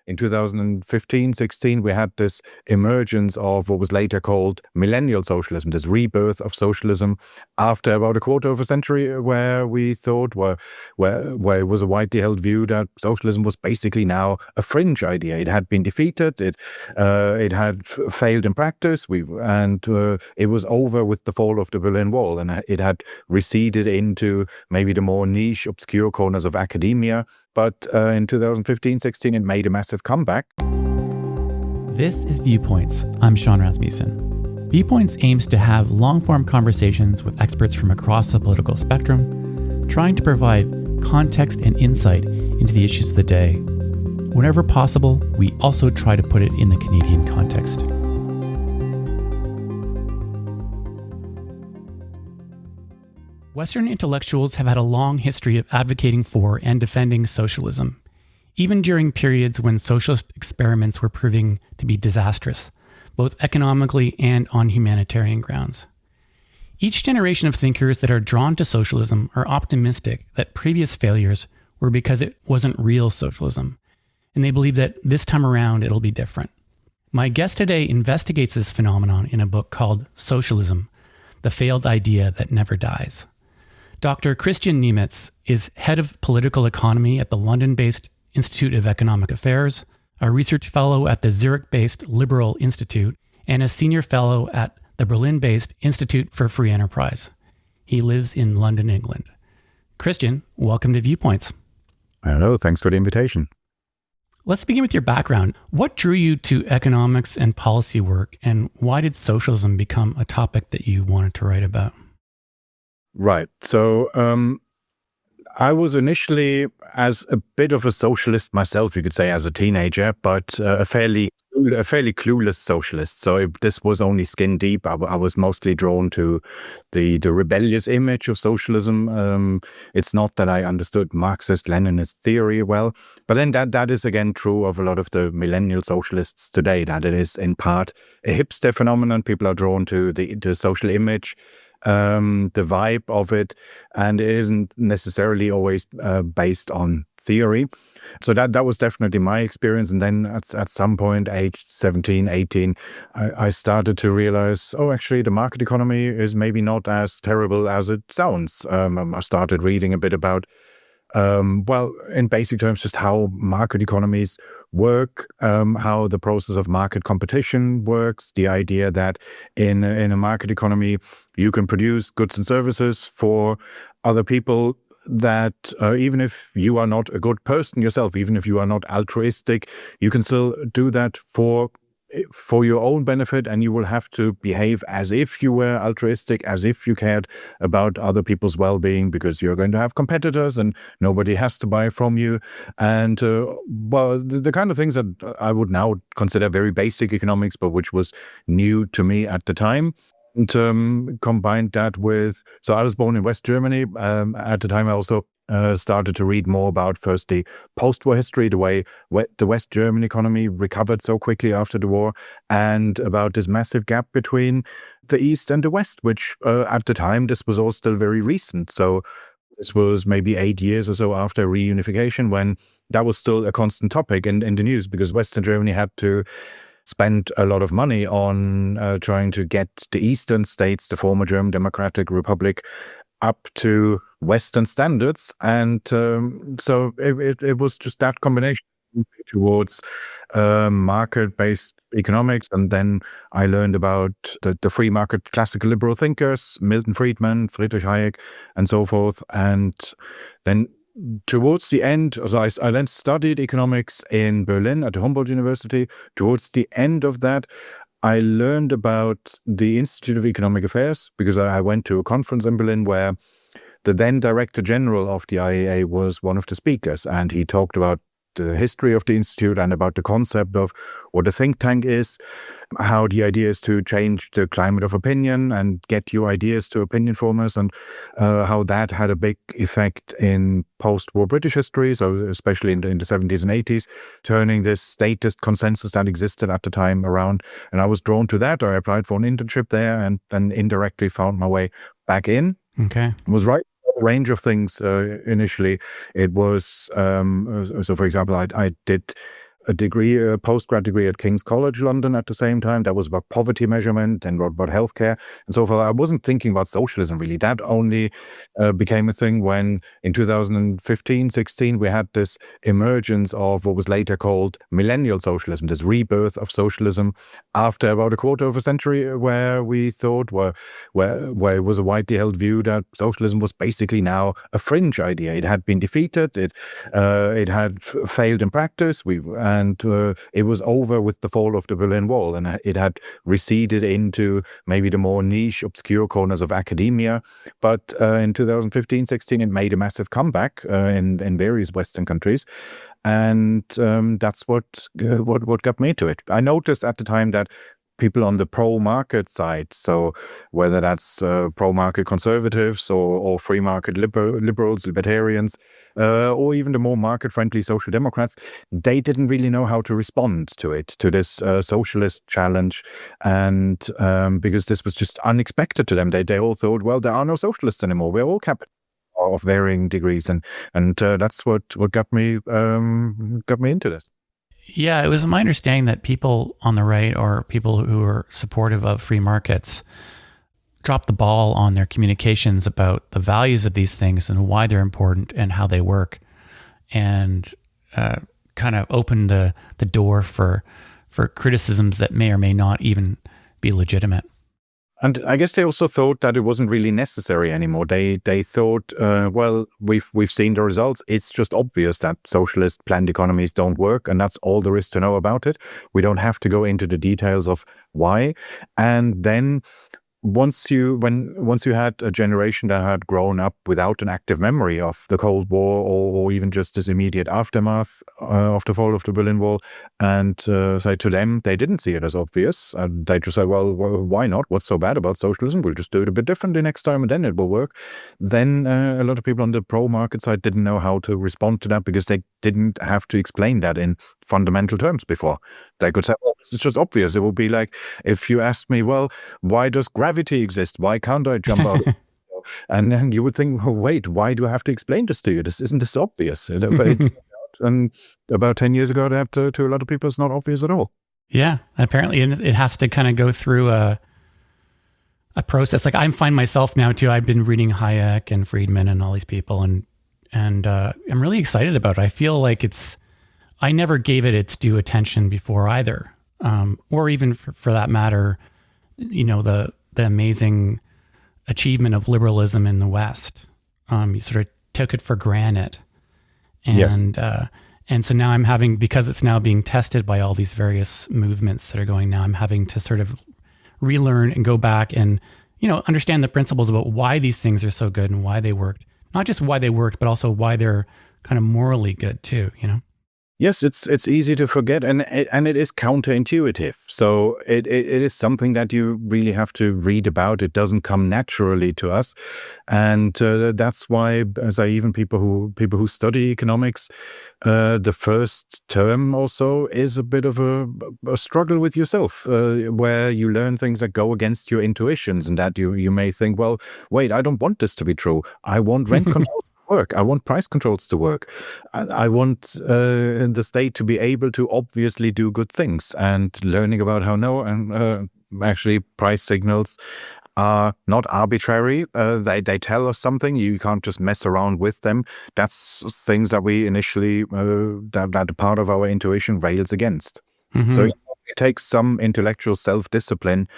in 2015-16, we had this emergence of what was later called millennial socialism, this rebirth of socialism after about a quarter of a century, where we thought, where it was a widely held view that socialism was basically now a fringe idea. It had been defeated, it had failed in practice, and it was over with the fall of the Berlin Wall, and it had receded into maybe the more niche, obscure corners of academia. But in 2015-16, it made a massive comeback. This is Viewpoints. I'm Sean Rasmussen. Viewpoints aims to have long-form conversations with experts from across the political spectrum, trying to provide context and insight into the issues of the day. Whenever possible, we also try to put it in the Canadian context. Western intellectuals have had a long history of advocating for and defending socialism, even during periods when socialist experiments were proving to be disastrous, both economically and on humanitarian grounds. Each generation of thinkers that are drawn to socialism are optimistic that previous failures were because it wasn't real socialism, and they believe that this time around it'll be different. My guest today investigates this phenomenon in a book called Socialism, the Failed Idea That Never Dies. Dr. Kristian Niemietz is head of political economy at the London-based Institute of Economic Affairs, a research fellow at the Zurich-based Liberal Institute, and a senior fellow at the Berlin-based Institute for Free Enterprise. He lives in London, England. Kristian, welcome to Viewpoints. Hello, thanks for the invitation. Let's begin with your background. What drew you to economics and policy work, and why did socialism become a topic that you wanted to write about? Right. So I was initially as a bit of a socialist myself, you could say, as a teenager, but a fairly clueless socialist. So this was only skin deep. I was mostly drawn to the rebellious image of socialism. It's not that I understood Marxist-Leninist theory well, but then that is again true of a lot of the millennial socialists today, that it is in part a hipster phenomenon. People are drawn to the social image, the vibe of it, and it isn't necessarily always based on theory. So that was definitely my experience. And then at some point, age 17, 18, I started to realize, actually, the market economy is maybe not as terrible as it sounds. I started reading a bit about in basic terms, just how market economies work, how the process of market competition works, the idea that in a market economy, you can produce goods and services for other people that even if you are not a good person yourself, even if you are not altruistic, you can still do that for your own benefit, and you will have to behave as if you were altruistic, as if you cared about other people's well-being, because you're going to have competitors and nobody has to buy from you. And the kind of things that I would now consider very basic economics, but which was new to me at the time. And combined that with, so I was born in West Germany. At the time, I also started to read more about first the post-war history, the way the West German economy recovered so quickly after the war, and about this massive gap between the East and the West, which at the time, this was all still very recent. So this was maybe 8 years or so after reunification, when that was still a constant topic in the news, because Western Germany had to spend a lot of money on trying to get the Eastern states, the former German Democratic Republic, up to Western standards. And so it was just that combination towards market-based economics. And then I learned about the free market classical liberal thinkers, Milton Friedman, Friedrich Hayek, and so forth. And then towards the end, so I then studied economics in Berlin at the Humboldt University. Towards the end of that, I learned about the Institute of Economic Affairs, because I went to a conference in Berlin where the then Director General of the IEA was one of the speakers, and he talked about the history of the Institute and about the concept of what a think tank is, how the idea is to change the climate of opinion and get your ideas to opinion formers, and how that had a big effect in post-war British history, so especially in the 70s and 80s, turning this statist consensus that existed at the time around. And I was drawn to that. I applied for an internship there and then indirectly found my way back in. Okay. Was right. Range of things initially. It was so for example, I did a degree, a postgrad degree at King's College London at the same time. That was about poverty measurement and about healthcare and so forth. I wasn't thinking about socialism really. That only became a thing when in 2015, 16, we had this emergence of what was later called millennial socialism, this rebirth of socialism after about a quarter of a century, where we thought, where it was a widely held view that socialism was basically now a fringe idea. It had been defeated. It had failed in practice. It was over with the fall of the Berlin Wall, and it had receded into maybe the more niche, obscure corners of academia. But in 2015, 16, it made a massive comeback in various Western countries. And that's what got me to it. I noticed at the time that people on the pro-market side, so whether that's pro-market conservatives or free market liberals, libertarians, or even the more market-friendly social democrats, they didn't really know how to respond to it, to this socialist challenge. And because this was just unexpected to them, they all thought, well, there are no socialists anymore. We're all capitalists of varying degrees, and that's what got me into this. Yeah, it was my understanding that people on the right, or people who are supportive of free markets, drop the ball on their communications about the values of these things and why they're important and how they work, and kind of open the door for criticisms that may or may not even be legitimate. And I guess they also thought that it wasn't really necessary anymore. They thought, well, we've seen the results. It's just obvious that socialist planned economies don't work, and that's all there is to know about it. We don't have to go into the details of why. And then once you had a generation that had grown up without an active memory of the Cold War or even just this immediate aftermath of the fall of the Berlin Wall, and say to them, they didn't see it as obvious. They just said, well, why not? What's so bad about socialism? We'll just do it a bit differently next time and then it will work. Then a lot of people on the pro-market side didn't know how to respond to that because they didn't have to explain that in fundamental terms before. They could say, well, this is just obvious. It would be like if you asked me, well, why does gravity exist? Why can't I jump out? And then you would think, well, wait, why do I have to explain this to you? Isn't this obvious? And about 10 years ago, to a lot of people, it's not obvious at all. Yeah, apparently. And it has to kind of go through a process. Like I find myself now too, I've been reading Hayek and Friedman and all these people, and I'm really excited about it. I feel like I never gave it its due attention before either. Or even for that matter, the amazing achievement of liberalism in the West. You sort of took it for granted. And, yes. And so now I'm having, because it's now being tested by all these various movements that are going now, I'm having to sort of relearn and go back and, understand the principles about why these things are so good and why they worked. Not just why they worked, but also why they're kind of morally good too, Yes, it's easy to forget, and it is counterintuitive. So it is something that you really have to read about. It doesn't come naturally to us, and that's why, as even people who study economics, the first term also is a bit of a struggle with yourself, where you learn things that go against your intuitions, and that you may think, well, wait, I don't want this to be true. I want rent controls to work. I want price controls to work. I want the state to be able to obviously do good things, and learning about how actually price signals are not arbitrary. They tell us something. You can't just mess around with them. That's things that we initially, that part of our intuition rails against. Mm-hmm. So it takes some intellectual self-discipline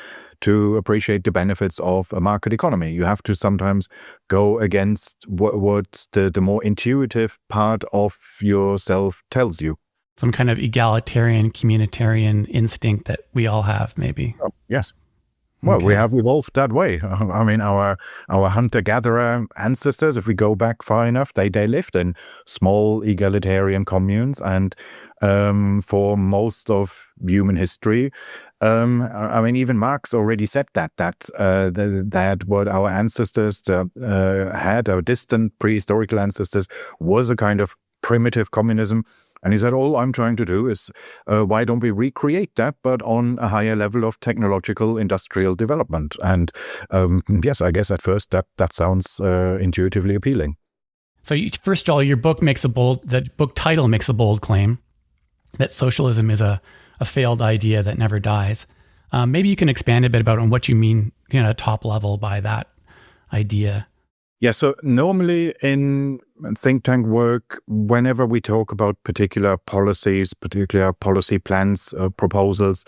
to appreciate the benefits of a market economy. You have to sometimes go against what the more intuitive part of yourself tells you. Some kind of egalitarian, communitarian instinct that we all have, maybe. Oh, yes. Well, okay. We have evolved that way. I mean, our hunter-gatherer ancestors, if we go back far enough, they lived in small egalitarian communes, and for most of human history, I mean, even Marx already said that what our ancestors had, our distant prehistorical ancestors, was a kind of primitive communism. And he said, all I'm trying to do is, why don't we recreate that, but on a higher level of technological industrial development? And yes, I guess at first that sounds intuitively appealing. So first of all, your book the book title makes a bold claim. that socialism is a failed idea that never dies. Maybe you can expand a bit about on what you mean, top level by that idea. Yeah, so normally in think tank work, whenever we talk about particular policies, particular policy plans, proposals,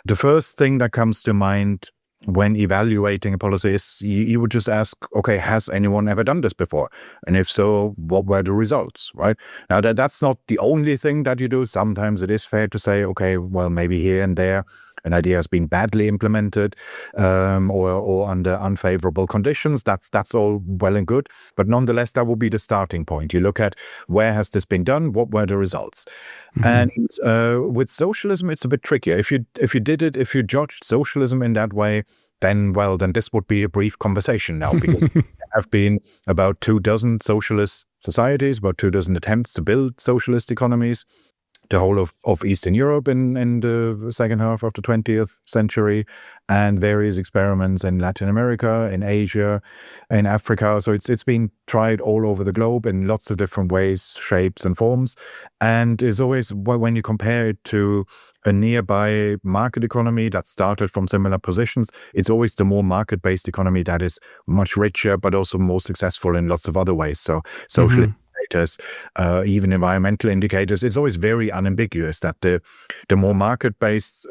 the first thing that comes to mind when evaluating a policy is you would just ask, okay, has anyone ever done this before? And if so, what were the results, right? Now, that's not the only thing that you do. Sometimes it is fair to say, okay, well, maybe here and there, an idea has been badly implemented or under unfavorable conditions. That's all well and good. But nonetheless, that will be the starting point. You look at where has this been done? What were the results? And with socialism, it's a bit trickier. If you judged socialism in that way, then this would be a brief conversation now, because there have been about 24 socialist societies, about 24 attempts to build socialist economies. The whole of Eastern Europe in the second half of the 20th century, and various experiments in Latin America, in Asia, in Africa. So it's been tried all over the globe in lots of different ways, shapes and forms. And is always, when you compare it to a nearby market economy that started from similar positions, it's always the more market-based economy that is much richer, but also more successful in lots of other ways. So socially, even environmental indicators, it's always very unambiguous that the more market-based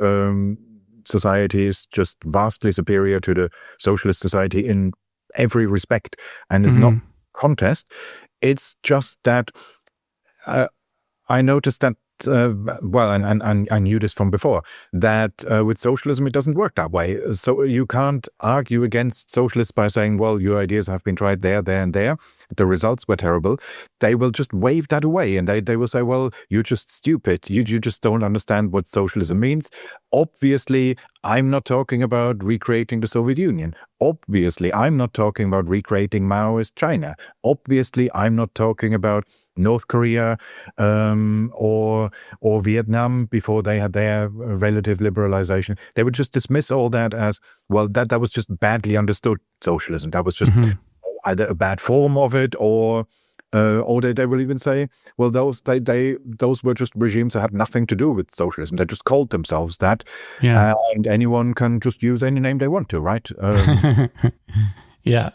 society is just vastly superior to the socialist society in every respect, and it's not contest. It's just that I noticed that and I knew this from before, that with socialism, it doesn't work that way. So you can't argue against socialists by saying, well, your ideas have been tried there, and there. The results were terrible. They will just wave that away, and they will say, well, you're just stupid. You just don't understand what socialism means. Obviously, I'm not talking about recreating the Soviet Union. Obviously, I'm not talking about recreating Maoist China. Obviously, I'm not talking about North Korea or Vietnam before they had their relative liberalization. They would just dismiss all that as, well, that was just badly understood socialism. That was just either a bad form of it, or they will even say, well, those were just regimes that had nothing to do with socialism. They just called themselves that, and anyone can just use any name they want to, right? Yeah.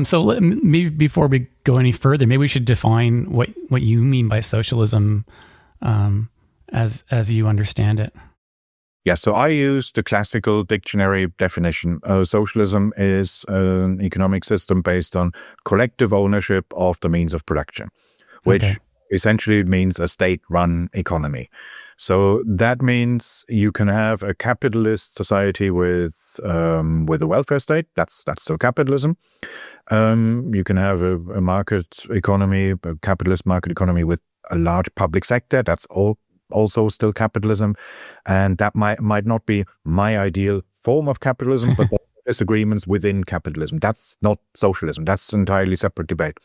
So maybe before we go any further, maybe we should define what you mean by socialism as you understand it. Yeah, so I use the classical dictionary definition. Socialism is an economic system based on collective ownership of the means of production, which essentially means a state-run economy. So that means you can have a capitalist society with a welfare state. That's still capitalism. You can have a market economy, a capitalist market economy with a large public sector. That's also still capitalism. And that might not be my ideal form of capitalism, but there are disagreements within capitalism. That's not socialism. That's an entirely separate debate.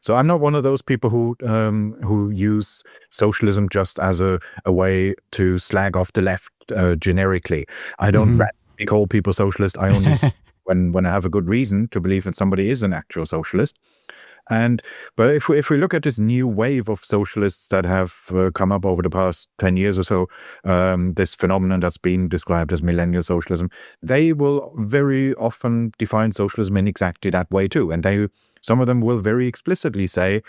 So I'm not one of those people who use socialism just as a way to slag off the left generically. I don't radically call people socialist. I only when I have a good reason to believe that somebody is an actual socialist. But if we look at this new wave of socialists that have come up over the past 10 years or so, this phenomenon that's been described as millennial socialism, they will very often define socialism in exactly that way too. And some of them will very explicitly say,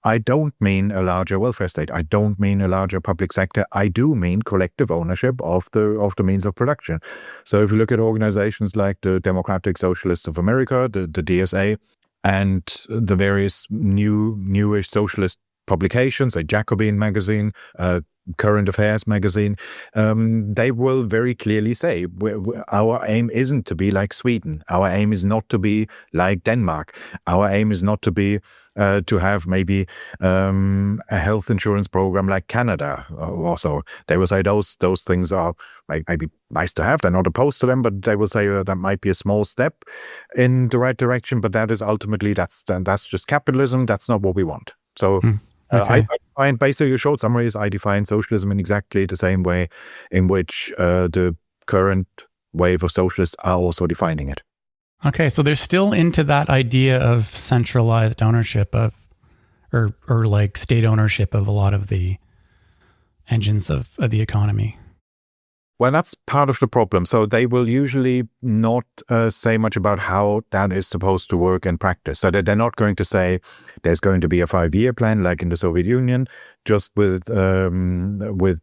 I don't mean a larger welfare state. I don't mean a larger public sector. I do mean collective ownership of the means of production. So if you look at organizations like the Democratic Socialists of America, the DSA, and the various newish socialist publications, like Jacobin magazine, Current Affairs magazine, they will very clearly say our aim isn't to be like Sweden. Our aim is not to be like Denmark. Our aim is not to be to have maybe a health insurance program like Canada. Also, they will say those things are maybe nice to have. They're not opposed to them, but they will say that might be a small step in the right direction. But that is ultimately that's just capitalism. That's not what we want. So. I find basically a short summary is I define socialism in exactly the same way in which the current wave of socialists are also defining it. Okay, so they're still into that idea of centralized ownership of, or like state ownership of a lot of the engines of the economy. Well, that's part of the problem. So they will usually not say much about how that is supposed to work in practice. So they're not going to say there's going to be a 5-year plan like in the Soviet Union, just with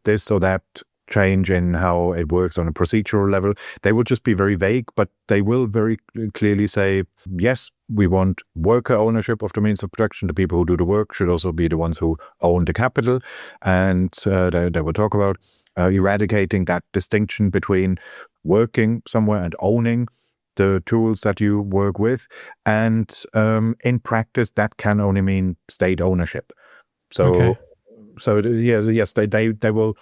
this or that change in how it works on a procedural level. They will just be very vague, but they will very clearly say, yes, we want worker ownership of the means of production. The people who do the work should also be the ones who own the capital. And they will talk about eradicating that distinction between working somewhere and owning the tools that you work with. And in practice, that can only mean state ownership. So, yes, they will.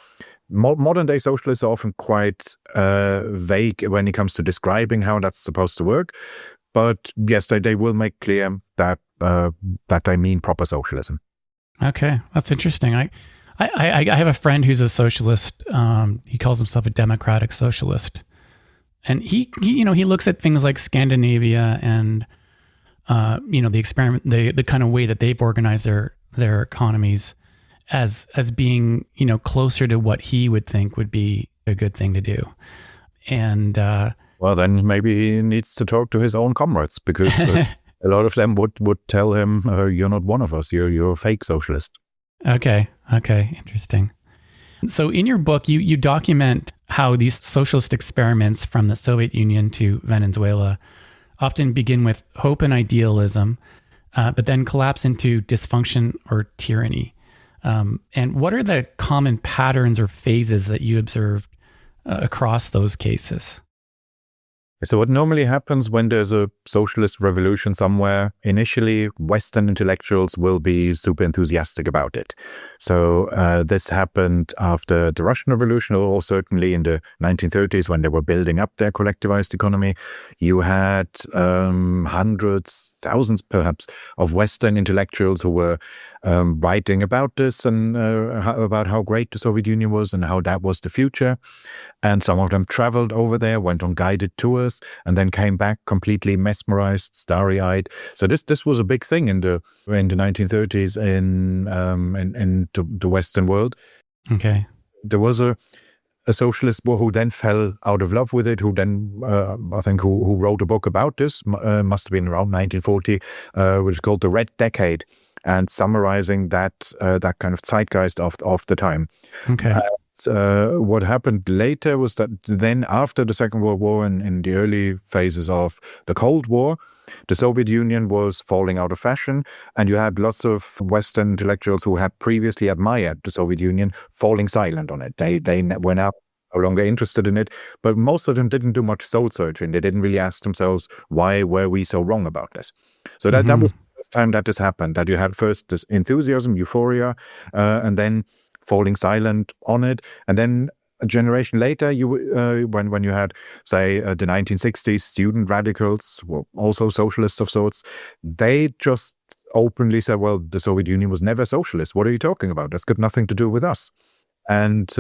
Modern day socialists are often quite vague when it comes to describing how that's supposed to work. But yes, they will make clear that they mean proper socialism. Okay, that's interesting. I have a friend who's a socialist. He calls himself a democratic socialist, and he looks at things like Scandinavia and the experiment, the kind of way that they've organized their economies as being closer to what he would think would be a good thing to do. And well, then maybe he needs to talk to his own comrades, because a lot of them would tell him, "You're not one of us. You're a fake socialist." Okay, interesting. So in your book, you document how these socialist experiments from the Soviet Union to Venezuela often begin with hope and idealism, but then collapse into dysfunction or tyranny. And what are the common patterns or phases that you observed across those cases? So what normally happens when there's a socialist revolution somewhere, initially Western intellectuals will be super enthusiastic about it. So this happened after the Russian Revolution, or certainly in the 1930s when they were building up their collectivized economy. You had hundreds, thousands perhaps, of Western intellectuals who were writing about this and about how great the Soviet Union was and how that was the future. And some of them traveled over there, went on guided tours, and then came back completely mesmerized, starry-eyed. So this was a big thing in the 1930s in the Western world. Okay. There was a socialist who then fell out of love with it, who then, I think, who wrote a book about this, must have been around 1940, which is called The Red Decade, and summarizing that kind of zeitgeist of the time. Okay. What happened later was that then after the Second World War and in the early phases of the Cold War, the Soviet Union was falling out of fashion, and you had lots of Western intellectuals who had previously admired the Soviet Union falling silent on it. They were now no longer interested in it, but most of them didn't do much soul searching. They didn't really ask themselves, why were we so wrong about this? So that was the first time that this happened, that you had first this enthusiasm, euphoria, and then falling silent on it. And then a generation later, when you had, say, the 1960s student radicals, well, also socialists of sorts, they just openly said, well, the Soviet Union was never socialist. What are you talking about? That's got nothing to do with us. And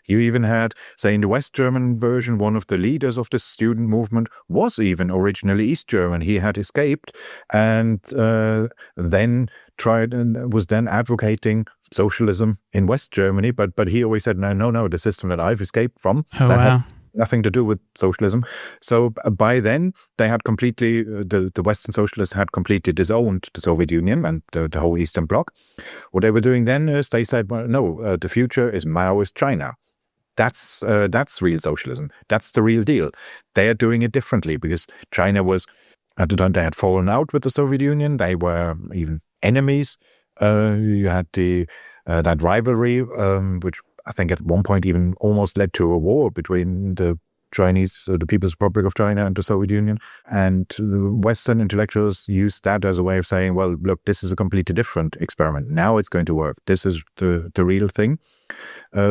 you even had, say, in the West German version, one of the leaders of the student movement was even originally East German. He had escaped and then tried and was then advocating socialism in West Germany. But he always said, no, the system that I've escaped from, has nothing to do with socialism. So by then, they had completely, the Western socialists had completely disowned the Soviet Union and the whole Eastern Bloc. What they were doing then is they said, well, no, the future is Maoist China. That's real socialism. That's the real deal. They are doing it differently because China was, at the time, they had fallen out with the Soviet Union. They were even enemies. You had that rivalry, which I think at one point even almost led to a war between the the People's Republic of China and the Soviet Union. And the Western intellectuals used that as a way of saying, well, look, this is a completely different experiment. Now it's going to work. This is the real thing.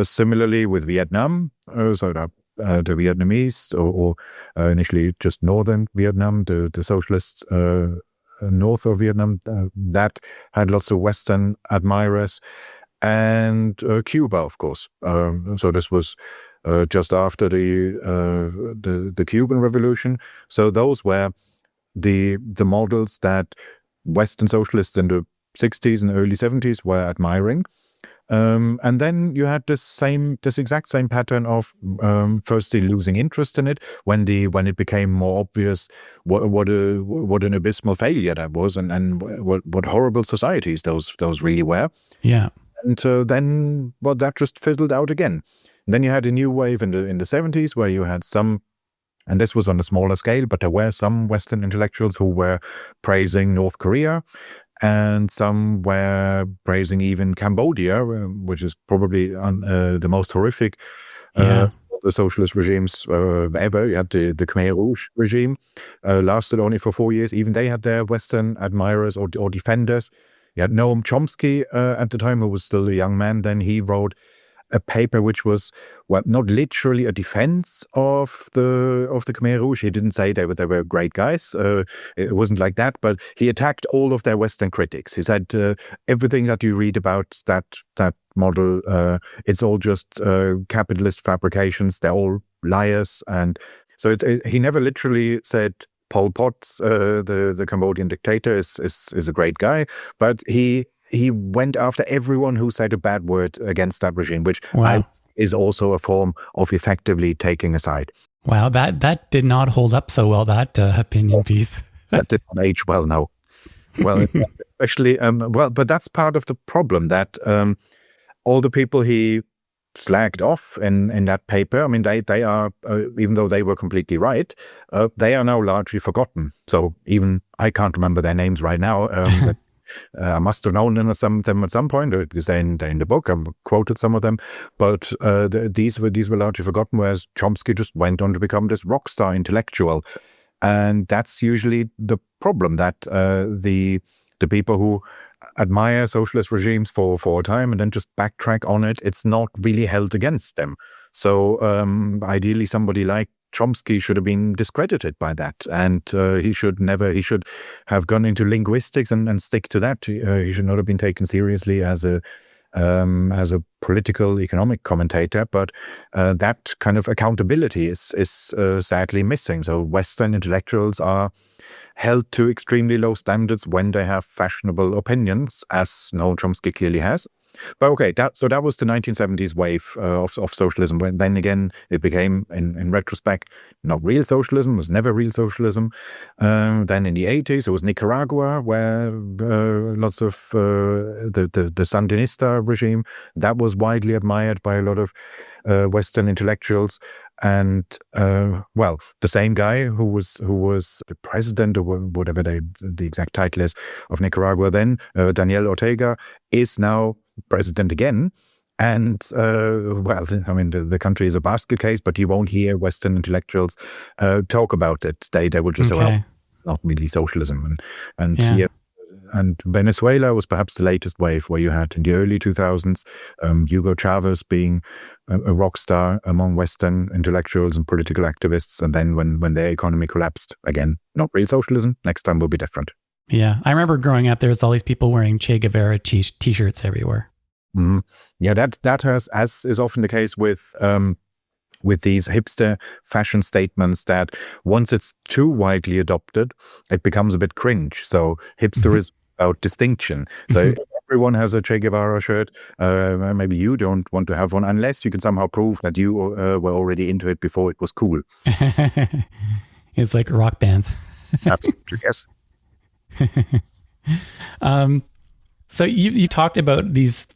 Similarly with Vietnam, the Vietnamese, or initially just northern Vietnam, the socialists north of Vietnam, that had lots of Western admirers. And Cuba, of course. So this was just after the Cuban Revolution. So those were the models that Western socialists in the 60s and early 70s were admiring. And then you had this exact same pattern of firstly losing interest in it when it became more obvious what an abysmal failure that was, and what horrible societies those really were. Yeah. And then that just fizzled out again. And then you had a new wave in the 70s where you had some, and this was on a smaller scale, but there were some Western intellectuals who were praising North Korea, and some were praising even Cambodia, which is probably the most horrific of the socialist regimes ever. You had the Khmer Rouge regime, lasted only for 4 years. Even they had their Western admirers or defenders. You had Noam Chomsky at the time, who was still a young man. Then he wrote a paper which was, well, not literally a defense of the Khmer Rouge. He didn't say they were great guys. It wasn't like that, but he attacked all of their Western critics. He said everything that you read about that model, it's all just capitalist fabrications. They're all liars, and so he never literally said Pol Pot, the Cambodian dictator, is a great guy, but he went after everyone who said a bad word against that regime, which is also a form of effectively taking a side. Wow, that did not hold up so well, that opinion piece. That did not age well, no. Well, especially, but that's part of the problem, that all the people he slagged off in that paper, I mean, they are, even though they were completely right, they are now largely forgotten. So even I can't remember their names right now. I must have known them at some point, because they're in the book. I quoted some of them, but these were largely forgotten. Whereas Chomsky just went on to become this rock star intellectual, and that's usually the problem, that the people who admire socialist regimes for a time and then just backtrack on it, it's not really held against them. So ideally, somebody like Chomsky should have been discredited by that, and he should have gone into linguistics and stick to that. He should not have been taken seriously as a political economic commentator, but that kind of accountability is sadly missing. So Western intellectuals are held to extremely low standards when they have fashionable opinions, as Noam Chomsky clearly has. But okay, that was the 1970s wave of socialism. When then again it became, in retrospect, not real socialism. It was never real socialism. Then in the 80s it was Nicaragua, where lots of the Sandinista regime, that was widely admired by a lot of Western intellectuals. And the same guy who was the president, or whatever the exact title is, of Nicaragua then, Daniel Ortega, is now president again. And I mean, the country is a basket case, but you won't hear Western intellectuals talk about it. They will just say, well, it's not really socialism. And Venezuela was perhaps the latest wave, where you had in the early 2000s Hugo Chavez being a rock star among Western intellectuals and political activists. And then when their economy collapsed, again, not real socialism. Next time will be different. Yeah, I remember growing up, there was all these people wearing Che Guevara t-shirts everywhere. Mm-hmm. Yeah, that has, as is often the case with these hipster fashion statements, that once it's too widely adopted, it becomes a bit cringe. So hipster is about distinction. So if everyone has a Che Guevara shirt, maybe you don't want to have one, unless you can somehow prove that you were already into it before it was cool. It's like rock bands. Absolutely, yes. So you talked about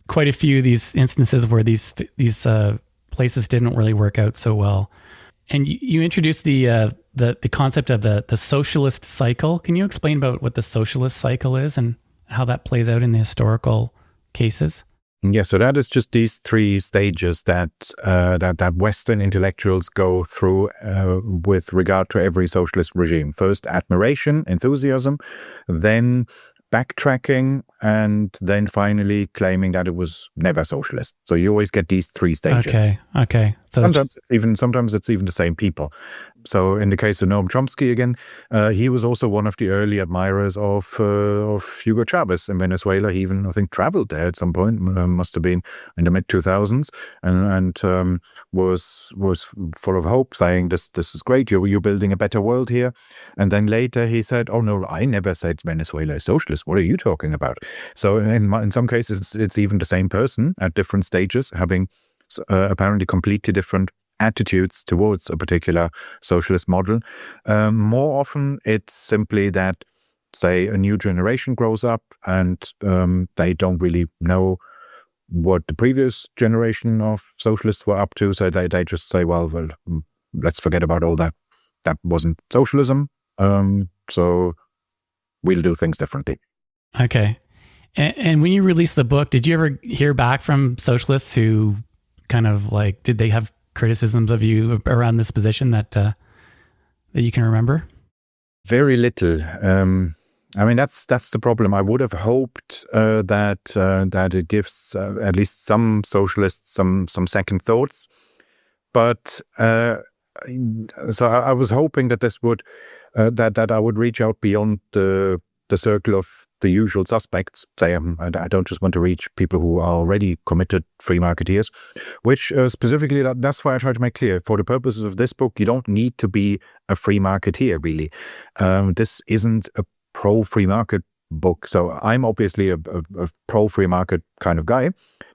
quite a few of these instances where these places didn't really work out so well, and you introduced the concept of the socialist cycle. Can you explain about what the socialist cycle is and how that plays out in the historical cases? Yeah, so that is just these three stages that Western intellectuals go through with regard to every socialist regime. First, admiration, enthusiasm, then backtracking, and then finally claiming that it was never socialist. So you always get these three stages. Okay. So Sometimes it's even the same people. So in the case of Noam Chomsky again, he was also one of the early admirers of Hugo Chavez in Venezuela. He even, I think, traveled there at some point. Must have been in the mid 2000s, and was full of hope, saying this is great. You're building a better world here. And then later he said, "Oh no, I never said Venezuela is socialist. What are you talking about?" So in some cases, it's even the same person at different stages, having apparently completely different attitudes towards a particular socialist model. More often, it's simply that, say, a new generation grows up and they don't really know what the previous generation of socialists were up to. So they just say, well, let's forget about all that. That wasn't socialism. So we'll do things differently. Okay. And when you released the book, did you ever hear back from socialists who kind of like, did they have criticisms of you around this position that you can remember? Very little. I mean, that's the problem. I would have hoped that it gives at least some socialists some second thoughts, but so I was hoping that this would that I would reach out beyond the circle of the usual suspects. Say, I don't just want to reach people who are already committed free marketeers, which specifically, that's why I try to make clear, for the purposes of this book, you don't need to be a free marketeer, really. This isn't a pro-free market book. So I'm obviously a pro-free market kind of guy,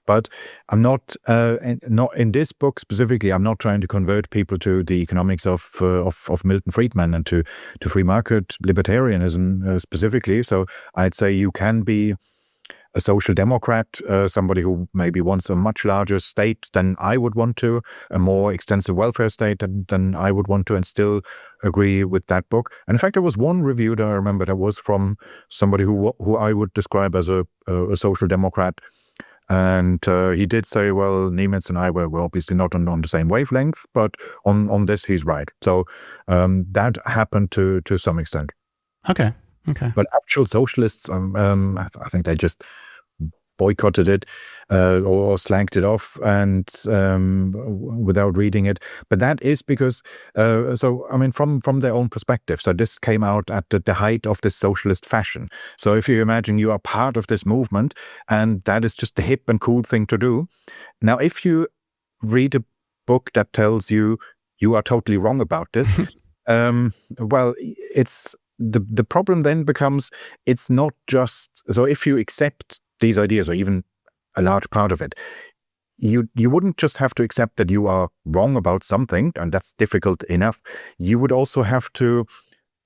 but I'm not in this book specifically. I'm not trying to convert people to the economics of Milton Friedman and to free market libertarianism specifically. So I'd say you can be a social democrat, somebody who maybe wants a much larger state than I would want to, a more extensive welfare state than I would want to, and still agree with that book. And in fact, there was one review that I remember that was from somebody who I would describe as a social democrat. And he did say, well, Niemietz and I were obviously not on the same wavelength, but on this, he's right. So that happened to some extent. Okay. But actual socialists, I think they just boycotted it or slanked it off and without reading it. But that is because, from their own perspective. So this came out at the height of this socialist fashion. So if you imagine you are part of this movement and that is just the hip and cool thing to do. Now, if you read a book that tells you are totally wrong about this, well, it's... The problem then becomes, it's not just, so if you accept these ideas or even a large part of it, you wouldn't just have to accept that you are wrong about something, and that's difficult enough. You would also have to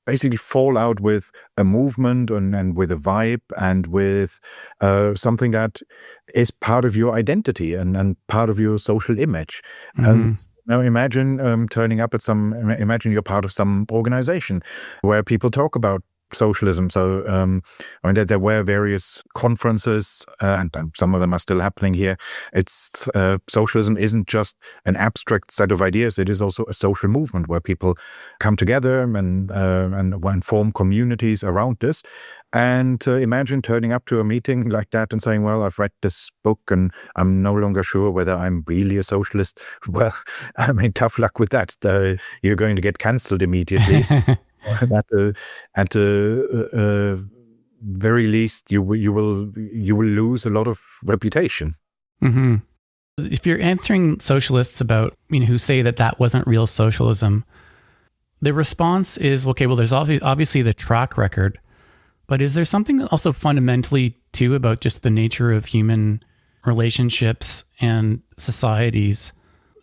basically fall out with a movement and with a vibe and with something that is part of your identity and part of your social image. Mm-hmm. And now imagine turning up at imagine you're part of some organization where people talk about socialism. So, there were various conferences, and some of them are still happening here. It's socialism isn't just an abstract set of ideas; it is also a social movement where people come together and form communities around this. And imagine turning up to a meeting like that and saying, "Well, I've read this book, and I'm no longer sure whether I'm really a socialist." Well, I mean, tough luck with that. You're going to get cancelled immediately. At the very least, you will lose a lot of reputation. Mm-hmm. If you're answering socialists about who say that wasn't real socialism, the response is, okay, well, there's obviously the track record, but is there something also fundamentally too about just the nature of human relationships and societies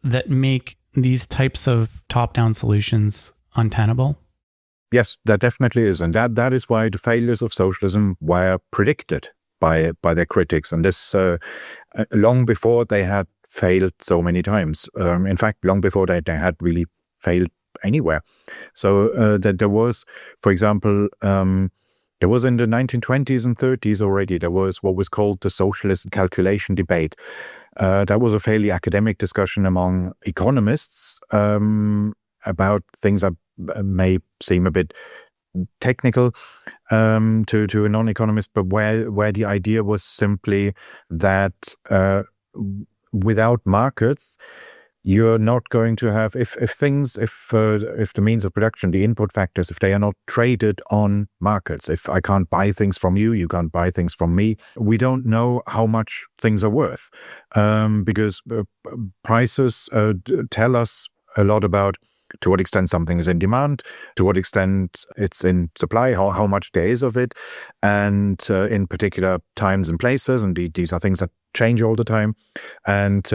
that make these types of top-down solutions untenable? Yes, that definitely is. And that is why the failures of socialism were predicted by their critics. And this long before they had failed so many times. In fact, long before they had really failed anywhere. So that there was, for example, there was in the 1920s and 30s already, there was what was called the socialist calculation debate. That was a fairly academic discussion among economists about things that may seem a bit technical to a non-economist, but where the idea was simply that without markets, you're not going to have, if the means of production, the input factors, if they are not traded on markets, if I can't buy things from you, you can't buy things from me, we don't know how much things are worth, because prices tell us a lot about to what extent something is in demand, to what extent it's in supply, how much there is of it, and in particular times and places, and these are things that change all the time. And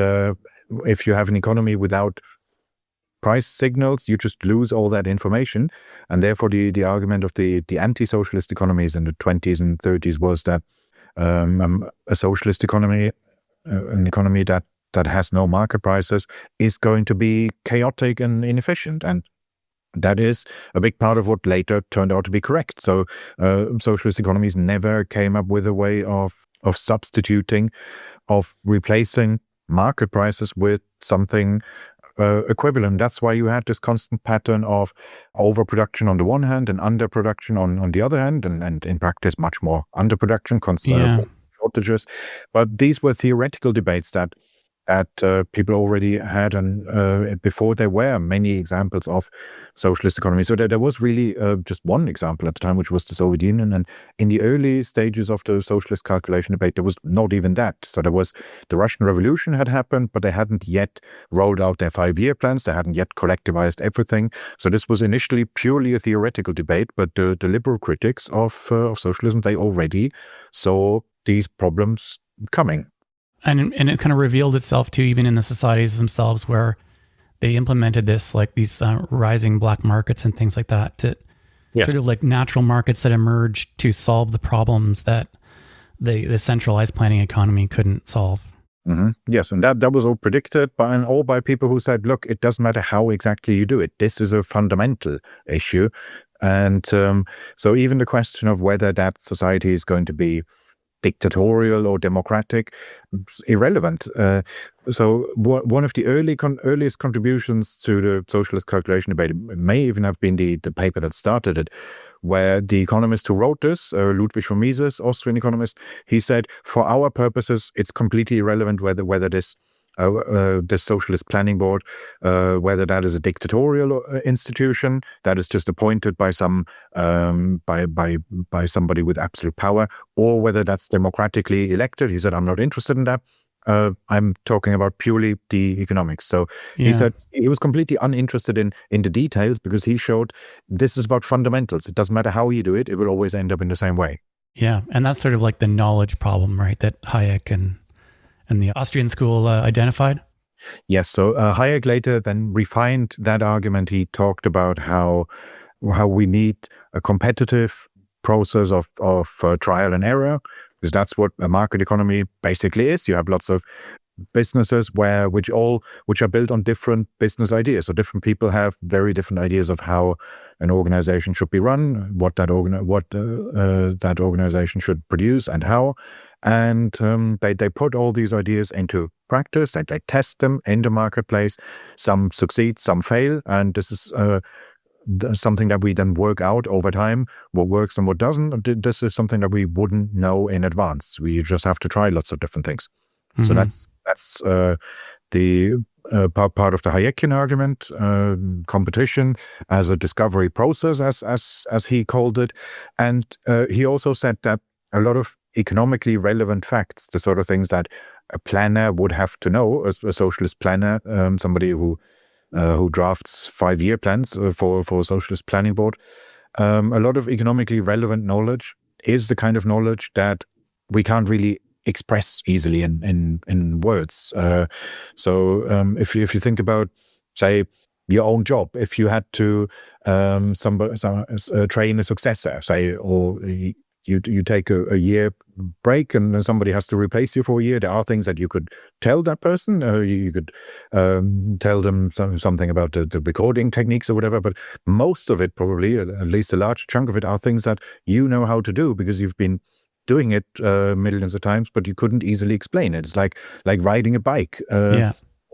if you have an economy without price signals, you just lose all that information. And therefore, the argument of the anti-socialist economies in the 20s and 30s was that a socialist economy, an economy that has no market prices, is going to be chaotic and inefficient. And that is a big part of what later turned out to be correct. So socialist economies never came up with a way of substituting, of replacing market prices with something equivalent. That's why you had this constant pattern of overproduction on the one hand and underproduction on the other hand, and in practice much more underproduction, constant shortages. But these were theoretical debates that people already had, and before there were many examples of socialist economies. So there was really just one example at the time, which was the Soviet Union. And in the early stages of the socialist calculation debate, there was not even that. So there was the Russian Revolution had happened, but they hadn't yet rolled out their 5-year plans. They hadn't yet collectivized everything. So this was initially purely a theoretical debate, but the liberal critics of socialism, they already saw these problems coming. And it kind of revealed itself too, even in the societies themselves, where they implemented this, like these rising black markets and things like that, to sort of like natural markets that emerged to solve the problems that the centralized planning economy couldn't solve. Mm-hmm. Yes, and that was all predicted by people who said, look, it doesn't matter how exactly you do it. This is a fundamental issue. And so even the question of whether that society is going to be dictatorial or democratic, irrelevant. So one of the earliest contributions to the socialist calculation debate may even have been the paper that started it, where the economist who wrote this, Ludwig von Mises, Austrian economist, he said, for our purposes, it's completely irrelevant whether this the Socialist Planning Board, whether that is a dictatorial institution that is just appointed by some by somebody with absolute power, or whether that's democratically elected. He said, I'm not interested in that. I'm talking about purely the economics. So he said he was completely uninterested in the details, because he showed this is about fundamentals. It doesn't matter how you do it, it will always end up in the same way. Yeah, and that's sort of like the knowledge problem, right, that Hayek and the Austrian school identified? Yes, so Hayek later then refined that argument. He talked about how we need a competitive process of trial and error, because that's what a market economy basically is. You have lots of businesses which are built on different business ideas. So different people have very different ideas of how an organization should be run, what that organization should produce and how. And they put all these ideas into practice. They test them in the marketplace. Some succeed, some fail. And this is something that we then work out over time, what works and what doesn't. This is something that we wouldn't know in advance. We just have to try lots of different things. Mm-hmm. So that's the part of the Hayekian argument, competition as a discovery process, as he called it. And he also said that a lot of economically relevant facts, the sort of things that a planner would have to know, a socialist planner, somebody who drafts 5-year plans for a socialist planning board, a lot of economically relevant knowledge is the kind of knowledge that we can't really express easily in words. So if you think about, say, your own job, if you had to train a successor, say, or you take a year break and somebody has to replace you for a year, there are things that you could tell that person. You could tell them something about the recording techniques or whatever, but most of it, probably, at least a large chunk of it, are things that you know how to do because you've been doing it millions of times, but you couldn't easily explain it. It's like riding a bike.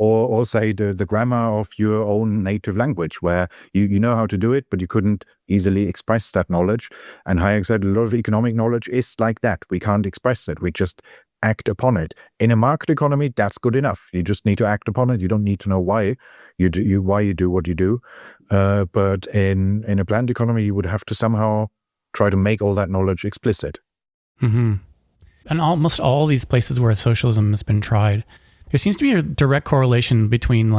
Or say the grammar of your own native language, where you know how to do it, but you couldn't easily express that knowledge. And Hayek said a lot of economic knowledge is like that. We can't express it. We just act upon it. In a market economy, that's good enough. You just need to act upon it. You don't need to know why you do what you do. But in a planned economy, you would have to somehow try to make all that knowledge explicit. Mm-hmm. And almost all these places where socialism has been tried, there seems to be a direct correlation between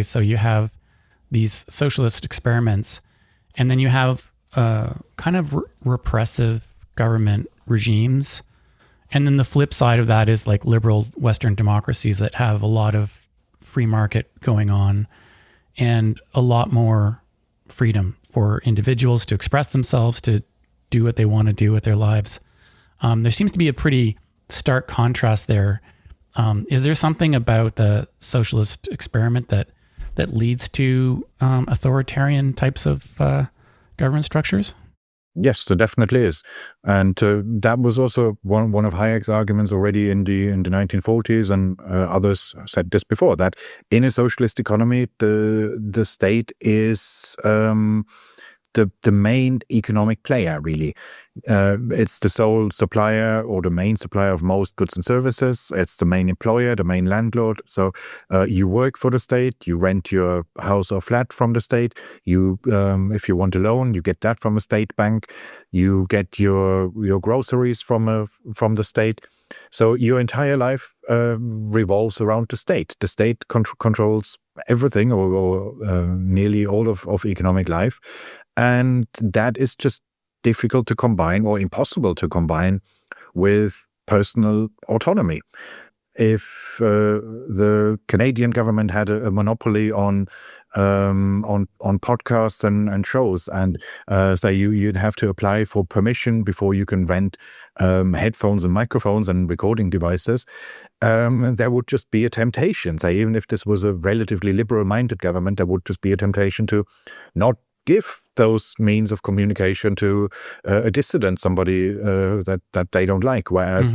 so you have these socialist experiments, and then you have kind of repressive government regimes. And then the flip side of that is liberal Western democracies that have a lot of free market going on and a lot more freedom for individuals to express themselves, to do what they want to do with their lives. There seems to be a pretty stark contrast there. Is there something about the socialist experiment that leads to authoritarian types of government structures? Yes, there definitely is, and that was also one of Hayek's arguments already in the 1940s, and others said this before, that in a socialist economy, the state is the main economic player, really. It's the sole supplier or the main supplier of most goods and services. It's the main employer, the main landlord. So you work for the state, you rent your house or flat from the state. You, if you want a loan, you get that from a state bank. You get your groceries from the state. So your entire life revolves around the state. The state controls everything, or nearly all of economic life. And that is just difficult to combine, or impossible to combine, with personal autonomy. If the Canadian government had a monopoly on podcasts and shows, and say you'd have to apply for permission before you can rent headphones and microphones and recording devices, there would just be a temptation. Say, even if this was a relatively liberal-minded government, there would just be a temptation to not give those means of communication to a dissident, somebody that they don't like. Whereas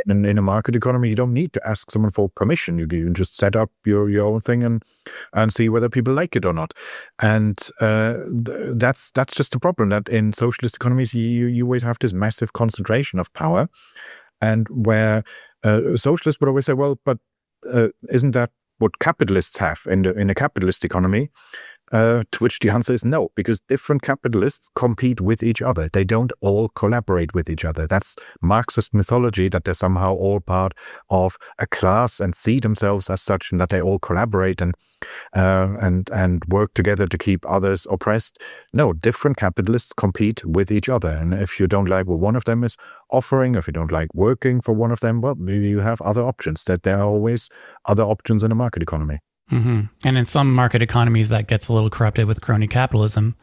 in a market economy, you don't need to ask someone for permission. You can just set up your own thing and see whether people like it or not. And that's just a problem, that in socialist economies, you always have this massive concentration of power. And where socialists would always say, well, but isn't that what capitalists have in a capitalist economy? To which the answer is no, because different capitalists compete with each other. They don't all collaborate with each other. That's Marxist mythology, that they're somehow all part of a class and see themselves as such, and that they all collaborate and work together to keep others oppressed. No, different capitalists compete with each other. And if you don't like what one of them is offering, if you don't like working for one of them, well, maybe you have other options. That there are always other options in a market economy. Mm-hmm. And in some market economies, that gets a little corrupted with crony capitalism,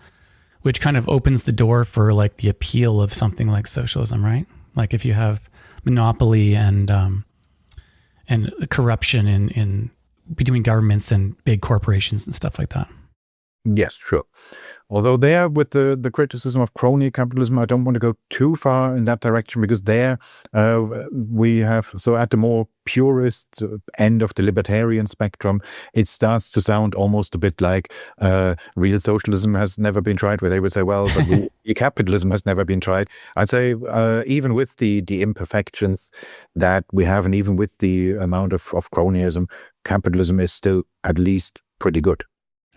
which kind of opens the door for the appeal of something like socialism, right? Like if you have monopoly and corruption in between governments and big corporations and stuff like that. Yes, sure. Although there, with the criticism of crony capitalism, I don't want to go too far in that direction, because there we have, so at the more purist end of the libertarian spectrum, it starts to sound almost a bit like real socialism has never been tried, where they would say, well, but capitalism has never been tried. I'd say even with the imperfections that we have, and even with the amount of cronyism, capitalism is still at least pretty good.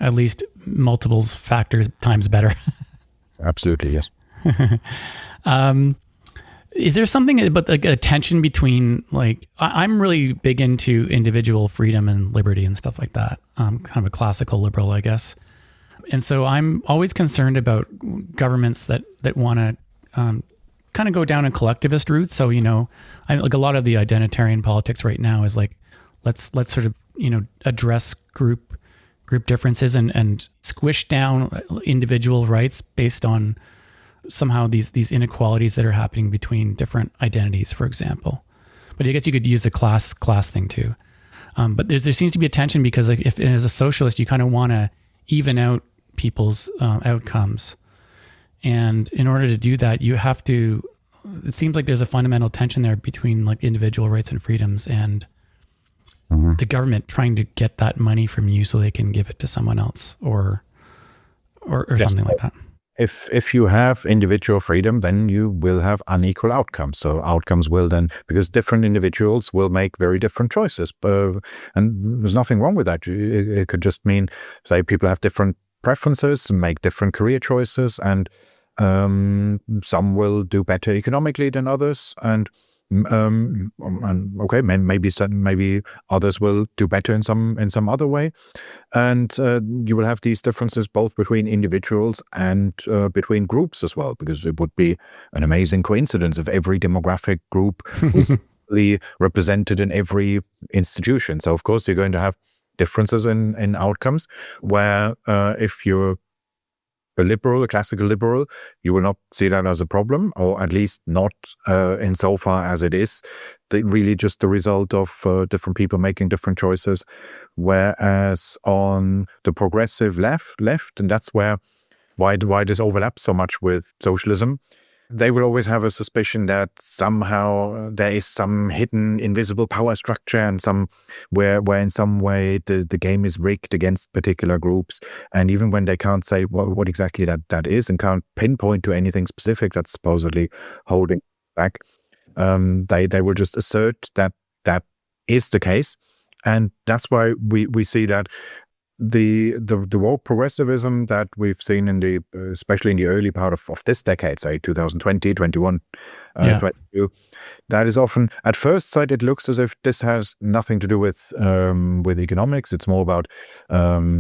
At least multiples factors times better. Absolutely, yes. Is there something about a tension between, I'm really big into individual freedom and liberty and stuff like that. I'm kind of a classical liberal, I guess. And so I'm always concerned about governments that want to kind of go down a collectivist route. So, a lot of the identitarian politics right now is let's sort of, address group differences and squish down individual rights based on somehow these inequalities that are happening between different identities, for example. But I guess you could use the class thing too. But there seems to be a tension, because if as a socialist, you kind of want to even out people's outcomes. And in order to do that, you have to, it seems like there's a fundamental tension there between individual rights and freedoms and the government trying to get that money from you so they can give it to someone else or Yes. something like that. if you have individual freedom, then you will have unequal outcomes. So outcomes will then, because different individuals will make very different choices. And there's nothing wrong with that. It could just mean, say, people have different preferences and make different career choices, and some will do better economically than others, and okay, maybe others will do better in some other way, and you will have these differences both between individuals and between groups as well, because it would be an amazing coincidence if every demographic group was represented in every institution. So of course you're going to have differences in outcomes, where if you're a liberal, a classical liberal, you will not see that as a problem, or at least not insofar as it is really just the result of different people making different choices. Whereas on the progressive left, and that's why this overlaps so much with socialism, they will always have a suspicion that somehow there is some hidden invisible power structure, and where in some way the game is rigged against particular groups. And even when they can't say what exactly that is, and can't pinpoint to anything specific that's supposedly holding back, they will just assert that is the case. And that's why we see that the woke progressivism that we've seen especially in the early part of this decade, say 2020, 21, 22, that is often, at first sight, it looks as if this has nothing to do with economics. It's more about,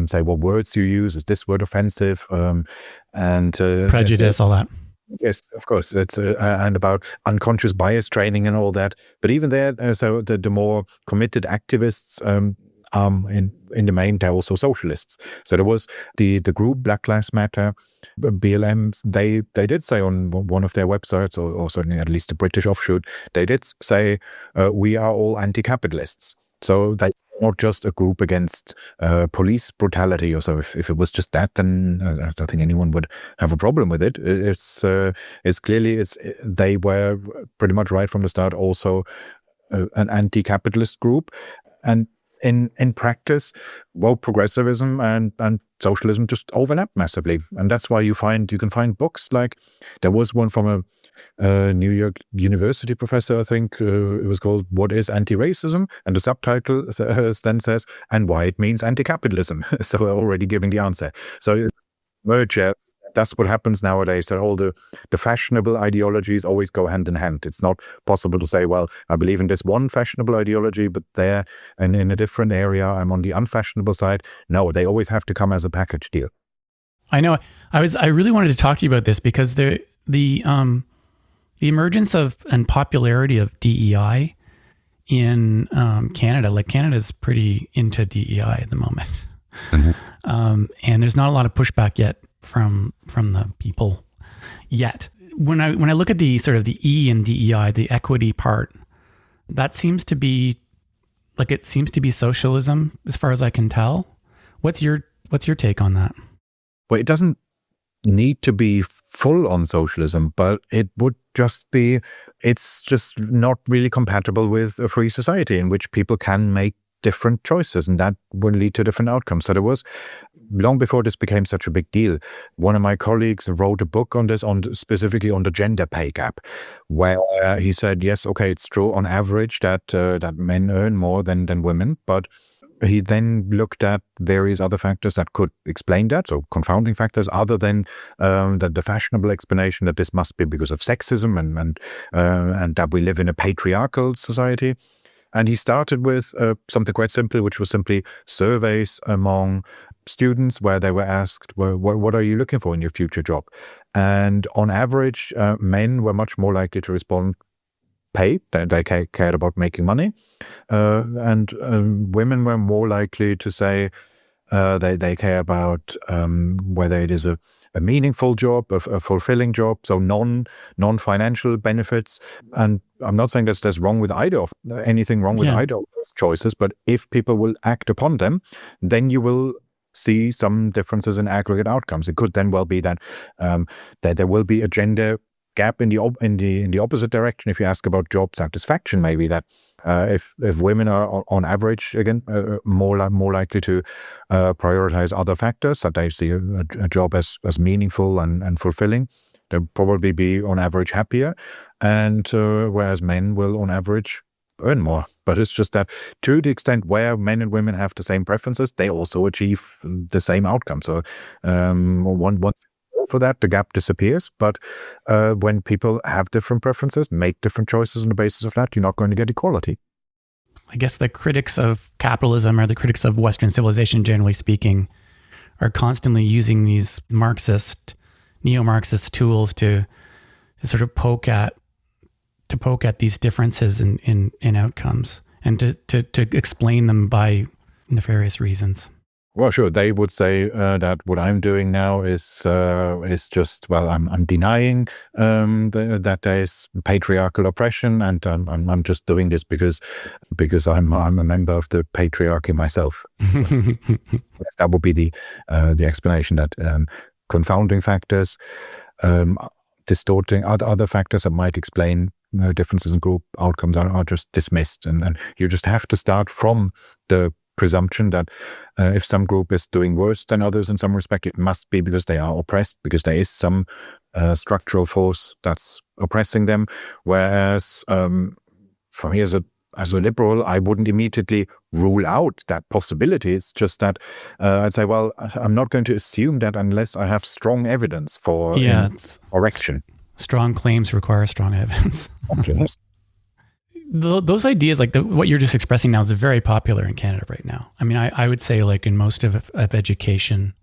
say, what words you use. Is this word offensive? And prejudice, all that. Yes, of course. It's and about unconscious bias training and all that. But even there, so the more committed activists, in the main, they're also socialists. So there was the group Black Lives Matter, BLMs. They did say on one of their websites, or certainly at least the British offshoot, they did say we are all anti-capitalists. So that's not just a group against police brutality or so. If it was just that, then I don't think anyone would have a problem with it. It's clearly they were pretty much right from the start also an anti-capitalist group. And in practice, woke progressivism and socialism just overlap massively. And that's why you can find books like, there was one from a New York University professor, I think, it was called What is Anti-Racism? And the subtitle then says, and why it means anti-capitalism. So we're already giving the answer. So merger, that's what happens nowadays, that all the fashionable ideologies always go hand in hand. It's not possible to say, well, I believe in this one fashionable ideology, but there and in a different area, I'm on the unfashionable side. No, they always have to come as a package deal. I know. I really wanted to talk to you about this because the emergence of and popularity of DEI in Canada, like Canada's pretty into DEI at the moment. Mm-hmm. And there's not a lot of pushback yet from the people yet. When I look at the sort of the E in DEI, the equity part, that seems to be socialism as far as I can tell. What's your take on that? Well, it doesn't need to be full on socialism, but it would just be, it's just not really compatible with a free society in which people can make different choices, and that will lead to different outcomes. So there was, long before this became such a big deal, one of my colleagues wrote a book on this, specifically on the gender pay gap, where he said, yes, okay, it's true on average that men earn more than women, but he then looked at various other factors that could explain that, so confounding factors other than the fashionable explanation that this must be because of sexism and that we live in a patriarchal society. And he started with something quite simple, which was simply surveys among students where they were asked, well, what are you looking for in your future job? And on average, men were much more likely to respond pay. They cared about making money. And women were more likely to say they care about whether it is a meaningful job, a fulfilling job, so non-financial benefits. And I'm not saying there's wrong with anything wrong with either of those choices, but if people will act upon them, then you will see some differences in aggregate outcomes. It could then well be that there will be a gender gap in the opposite direction. If you ask about job satisfaction, maybe that If women are on average again more likely to prioritize other factors, that they see a job as meaningful and fulfilling, they'll probably be on average happier, and whereas men will on average earn more. But it's just that to the extent where men and women have the same preferences, they also achieve the same outcome. So one for that, the gap disappears. But when people have different preferences, make different choices on the basis of that, you're not going to get equality. I guess the critics of capitalism, or the critics of Western civilization, generally speaking, are constantly using these Marxist, neo-Marxist tools to sort of poke at these differences in outcomes, and to explain them by nefarious reasons. Well, sure. They would say that what I'm doing now is just, well, I'm denying that there is patriarchal oppression, and I'm just doing this because I'm a member of the patriarchy myself. That would be the explanation, that confounding factors, distorting other factors that might explain differences in group outcomes are just dismissed, and you just have to start from the presumption that if some group is doing worse than others in some respect, it must be because they are oppressed, because there is some structural force that's oppressing them. Whereas for me as a liberal, I wouldn't immediately rule out that possibility. It's just that I'd say, well, I'm not going to assume that unless I have strong evidence for correction. Strong claims require strong evidence. Those ideas, like what you're just expressing now, is very popular in Canada right now. I mean, I would say, like, in most of education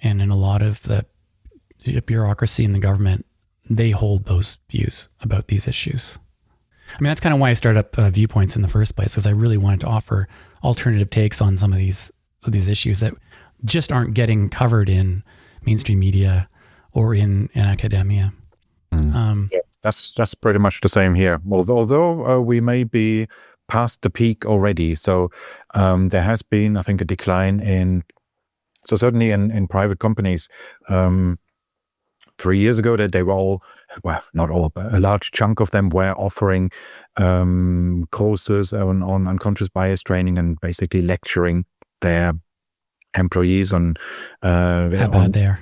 and in a lot of the bureaucracy in the government, they hold those views about these issues. I mean, that's kind of why I started up Viewpoints in the first place, because I really wanted to offer alternative takes on some of these issues that just aren't getting covered in mainstream media or in academia. Yeah, that's pretty much the same here. Although we may be past the peak already. So there has been, I think, a decline so certainly in private companies. 3 years ago, that they were all, well, not all, but a large chunk of them were offering courses on unconscious bias training and basically lecturing their employees on how bad they are.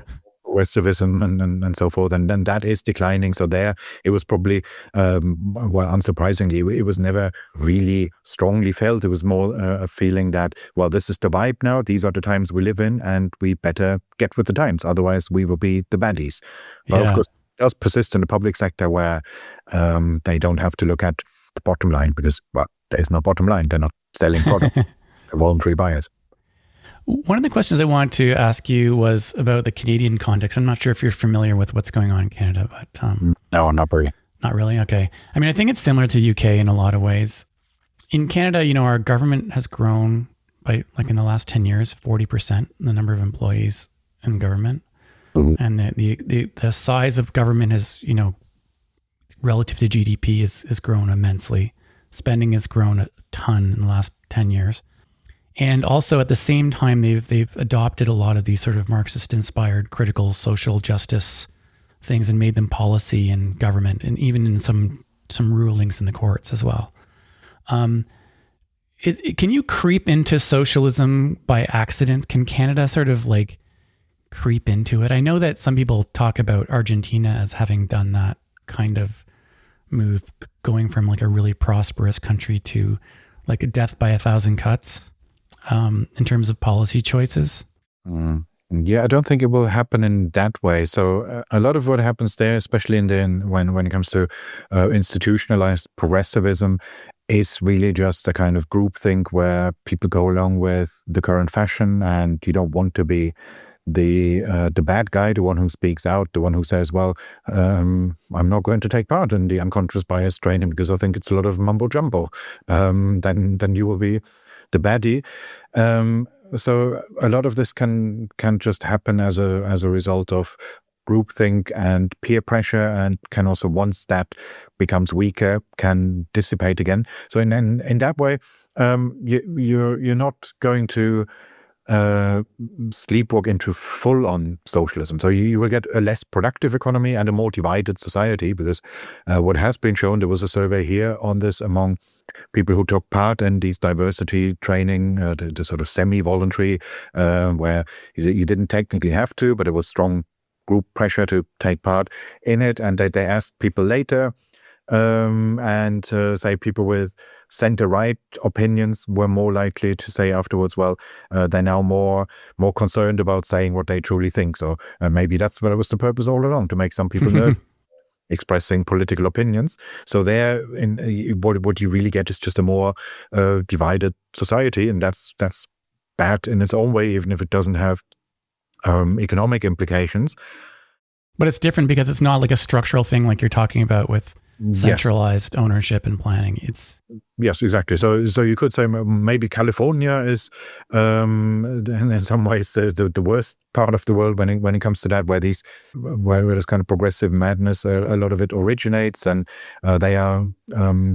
Recidivism and so forth, and then that is declining. So there, it was probably, well, unsurprisingly, it was never really strongly felt. It was more a feeling that, well, this is the vibe now. These are the times we live in, and we better get with the times. Otherwise, we will be the baddies. But of course, it does persist in the public sector, where they don't have to look at the bottom line, because, well, there is no bottom line. They're not selling products. They're voluntary buyers. One of the questions I wanted to ask you was about the Canadian context. I'm not sure if you're familiar with what's going on in Canada, but no, not really. Not really? Okay. I mean, I think it's similar to UK in a lot of ways. In Canada, our government has grown by, like, in the last 10 years, 40%, the number of employees in government. Mm-hmm. And the size of government has, relative to GDP has grown immensely. Spending has grown a ton in the last 10 years. And also at the same time, they've adopted a lot of these sort of Marxist-inspired critical social justice things and made them policy in government, and even in some rulings in the courts as well. Can you creep into socialism by accident? Can Canada sort of like creep into it? I know that some people talk about Argentina as having done that kind of move, going from like a really prosperous country to like a death by 1,000 cuts. In terms of policy choices? Yeah, I don't think it will happen in that way. So a lot of what happens there, especially when it comes to institutionalized progressivism, is really just a kind of groupthink where people go along with the current fashion, and you don't want to be the bad guy, the one who speaks out, the one who says, well, I'm not going to take part in the unconscious bias training because I think it's a lot of mumbo jumbo. Then you will be the baddie. So a lot of this can just happen as a result of groupthink and peer pressure, and can also, once that becomes weaker, can dissipate again. So in that way, you're not going to sleepwalk into full-on socialism. So you will get a less productive economy and a more divided society, because what has been shown, there was a survey here on this among people who took part in these diversity training, the sort of semi-voluntary, where you didn't technically have to, but it was strong group pressure to take part in it. And they asked people later, and say people with center-right opinions were more likely to say afterwards, well, they're now more concerned about saying what they truly think. So maybe that's what was the purpose all along, to make some people nervous expressing political opinions. So there, what you really get is just a more divided society, and that's bad in its own way, even if it doesn't have economic implications. But it's different because it's not like a structural thing like you're talking about with centralized ownership and planning. Yes, exactly. So you could say maybe California is in some ways the worst part of the world when it comes to that, where this kind of progressive madness, a lot of it originates, and they are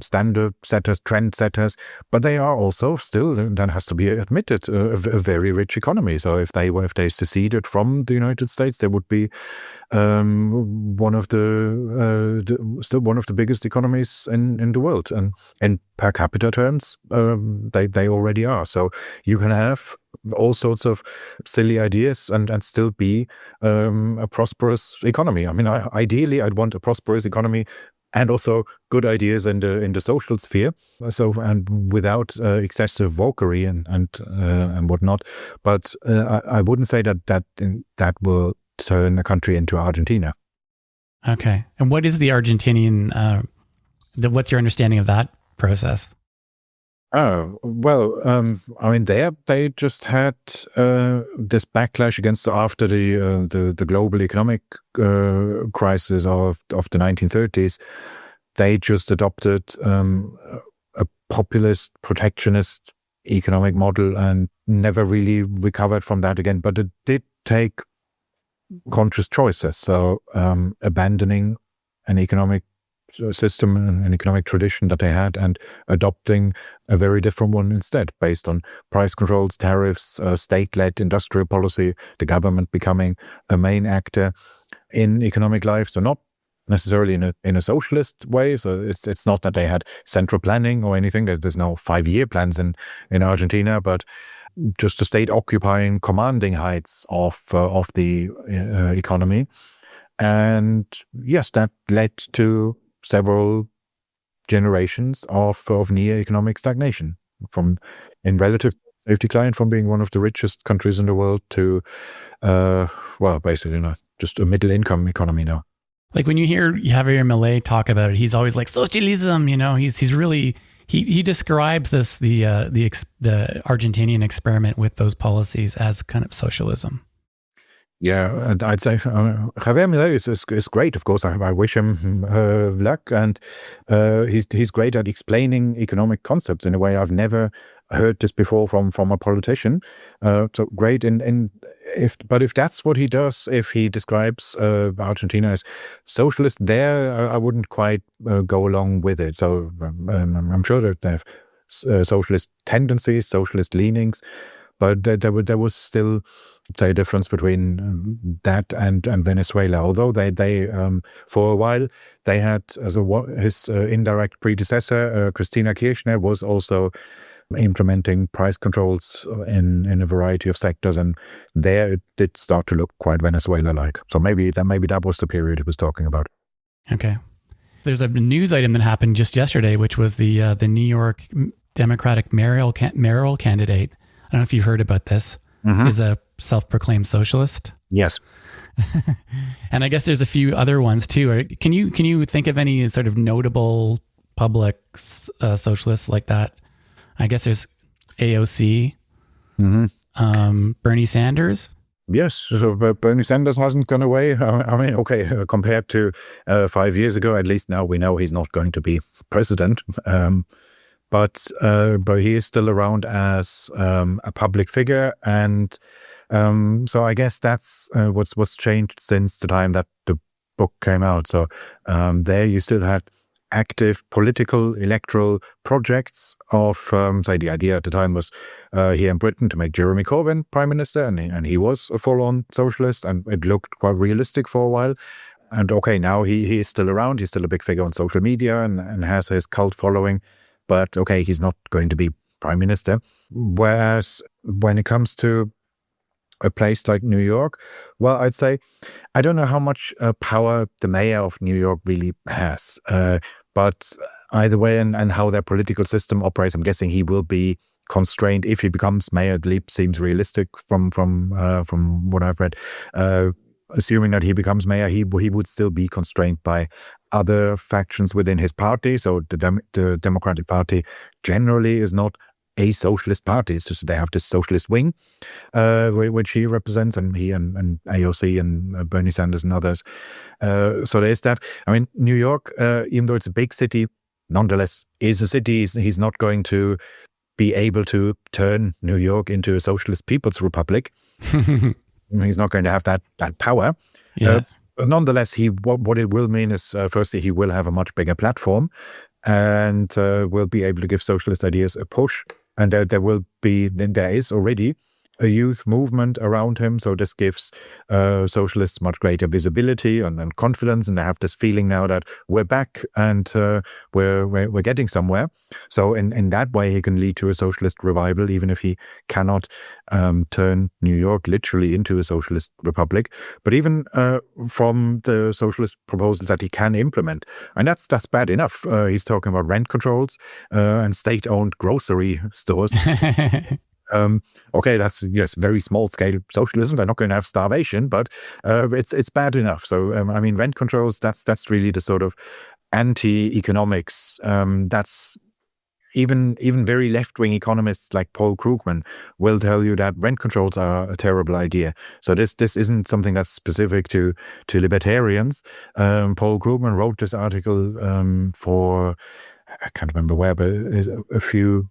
standard setters, trend setters, but they are also still, that has to be admitted, a very rich economy. So if they seceded from the United States, they would be one of the biggest economies in the world, and per capita terms, they already are. So you can have all sorts of silly ideas and still be a prosperous economy. I mean, ideally, I'd want a prosperous economy and also good ideas in the social sphere. So, and without excessive wokery and whatnot. But I wouldn't say that will turn a country into Argentina. Okay. And what is the Argentinian? What's your understanding of that process? Oh, well, I mean, they just had this backlash against, after the global economic crisis of the 1930s. They just adopted a populist, protectionist economic model and never really recovered from that again. But it did take conscious choices. So abandoning an economic system and an economic tradition that they had and adopting a very different one instead, based on price controls, tariffs, state-led industrial policy, the government becoming a main actor in economic life. So not necessarily in a socialist way. So it's not that they had central planning or anything. There's no 5-year plans in Argentina, but just the state occupying commanding heights of the economy. And yes, that led to several generations of near economic stagnation, in relative decline, from being one of the richest countries in the world to, basically just a middle income economy now. Like when you hear Javier Milei talk about it, he's always like socialism. He's really he describes this the Argentinian experiment with those policies as kind of socialism. Yeah, I'd say Javier Milei is great. Of course, I wish him luck, and he's great at explaining economic concepts in a way I've never heard this before from a politician. So great. If that's what he does, if he describes Argentina as socialist, there I wouldn't quite go along with it. So I'm sure that they have socialist tendencies, socialist leanings. But there was still, say, a difference between that and Venezuela. Although they for a while they had, his indirect predecessor, Cristina Kirchner, was also implementing price controls in a variety of sectors, and there it did start to look quite Venezuela-like. So maybe that was the period it was talking about. Okay. There's a news item that happened just yesterday, which was the New York Democratic mayoral candidate. I don't know if you've heard about this. Mm-hmm. Is a self-proclaimed socialist. Yes. And I guess there's a few other ones too. Can you think of any sort of notable public socialists like that? I guess there's AOC, mm-hmm. Bernie Sanders. Yes, so Bernie Sanders hasn't gone away. I mean, okay, compared to 5 years ago, at least now we know he's not going to be president. But he is still around as a public figure, and so I guess that's what's changed since the time that the book came out. So there you still had active political electoral projects of, say, the idea at the time was here in Britain to make Jeremy Corbyn prime minister, and he was a full-on socialist, and it looked quite realistic for a while. And okay, now he is still around. He's still a big figure on social media and has his cult following. But okay, he's not going to be prime minister. Whereas when it comes to a place like New York, well, I'd say I don't know how much power the mayor of New York really has. But either way, and how their political system operates, I'm guessing he will be constrained if he becomes mayor. At least seems realistic from what I've read. Assuming that he becomes mayor, he would still be constrained by other factions within his party. So the Democratic Party generally is not a socialist party. It's just they have this socialist wing, which he represents, and he and AOC and Bernie Sanders and others. So there's that. I mean, New York, even though it's a big city, nonetheless is a city. He's not going to be able to turn New York into a socialist people's republic. He's not going to have that power. Yeah. But nonetheless, what it will mean is, firstly, he will have a much bigger platform and will be able to give socialist ideas a push. And there is already a youth movement around him. So this gives socialists much greater visibility and confidence. And they have this feeling now that we're back and we're getting somewhere. So in that way, he can lead to a socialist revival, even if he cannot turn New York literally into a socialist republic. But even from the socialist proposals that he can implement, and that's bad enough. He's talking about rent controls and state-owned grocery stores. Okay, that's very small scale socialism. They're not going to have starvation, but it's bad enough. So I mean, rent controls. That's really the sort of anti-economics. That's even very left-wing economists like Paul Krugman will tell you that rent controls are a terrible idea. So this isn't something that's specific to libertarians. Paul Krugman wrote this article for, I can't remember where, but a few.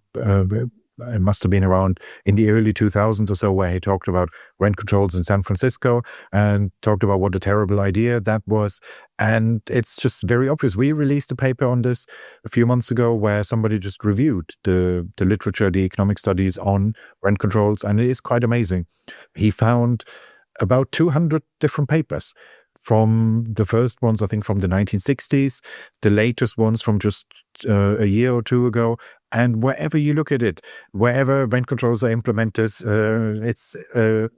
It must have been around in the early 2000s or so, where he talked about rent controls in San Francisco and talked about what a terrible idea that was. And it's just very obvious. We released a paper on this a few months ago where somebody just reviewed the literature, the economic studies on rent controls, and it is quite amazing. He found about 200 different papers, from the first ones, I think, from the 1960s, the latest ones from just a year or two ago. And wherever you look at it, wherever rent controls are implemented, it's the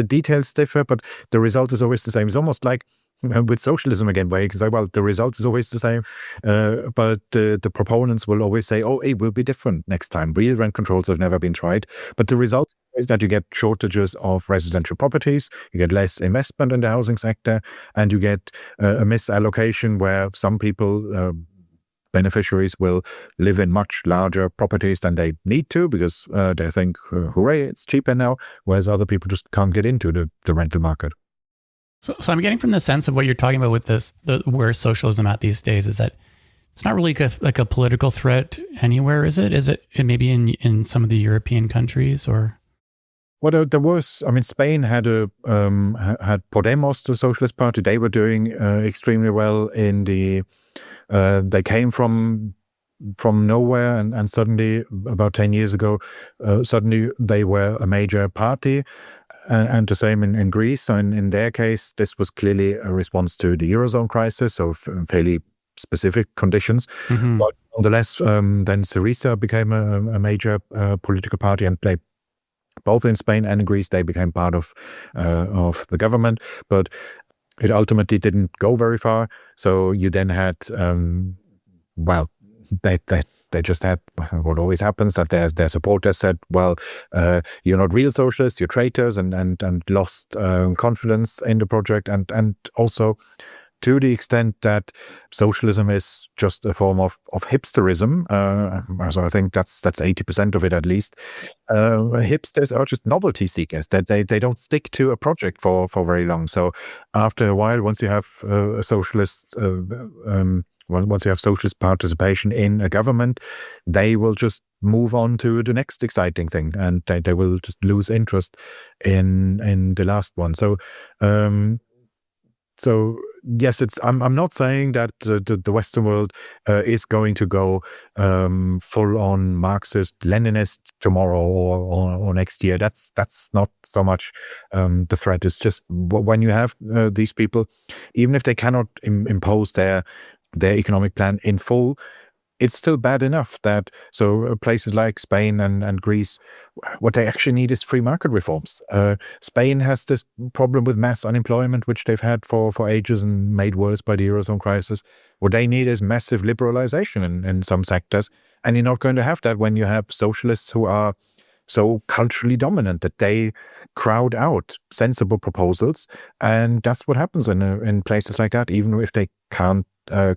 details differ, but the result is always the same. It's almost like with socialism again, where you can say, well, the result is always the same, but the proponents will always say, oh, it will be different next time. Real rent controls have never been tried. But the result is that you get shortages of residential properties, you get less investment in the housing sector, and you get a misallocation where some people, beneficiaries, will live in much larger properties than they need to because they think, hooray, it's cheaper now, whereas other people just can't get into the rental market. So I'm getting from the sense of what you're talking about with this, where socialism at these days is that it's not really like a political threat anywhere, is it? Is it maybe in some of the European countries or? Well, there was. I mean, Spain had had Podemos, the Socialist Party. They were doing extremely well in the. They came from nowhere, and suddenly, about 10 years ago, suddenly they were a major party. And the same in Greece. So in their case, this was clearly a response to the Eurozone crisis, so fairly specific conditions. Mm-hmm. But nonetheless, then Syriza became a major political party, and they, both in Spain and in Greece, they became part of the government. But it ultimately didn't go very far. So you then had, they just had what always happens, that their supporters said, well, you're not real socialists, you're traitors, and lost confidence in the project. And also to the extent that socialism is just a form of hipsterism. So I think that's 80% of it at least. Hipsters are just novelty seekers, that they don't stick to a project for very long. So after a while, once you have a socialist once you have socialist participation in a government, they will just move on to the next exciting thing, and they will just lose interest in the last one. So yes, I'm not saying that the Western world is going to go full on Marxist, Leninist tomorrow or next year. That's not so much the threat. It's just when you have these people, even if they cannot impose their economic plan in full, it's still bad enough that places like Spain and Greece, what they actually need is free market reforms. Spain has this problem with mass unemployment, which they've had for ages and made worse by the Eurozone crisis. What they need is massive liberalization in some sectors. And you're not going to have that when you have socialists who are so culturally dominant that they crowd out sensible proposals. And that's what happens in places like that, even if they can't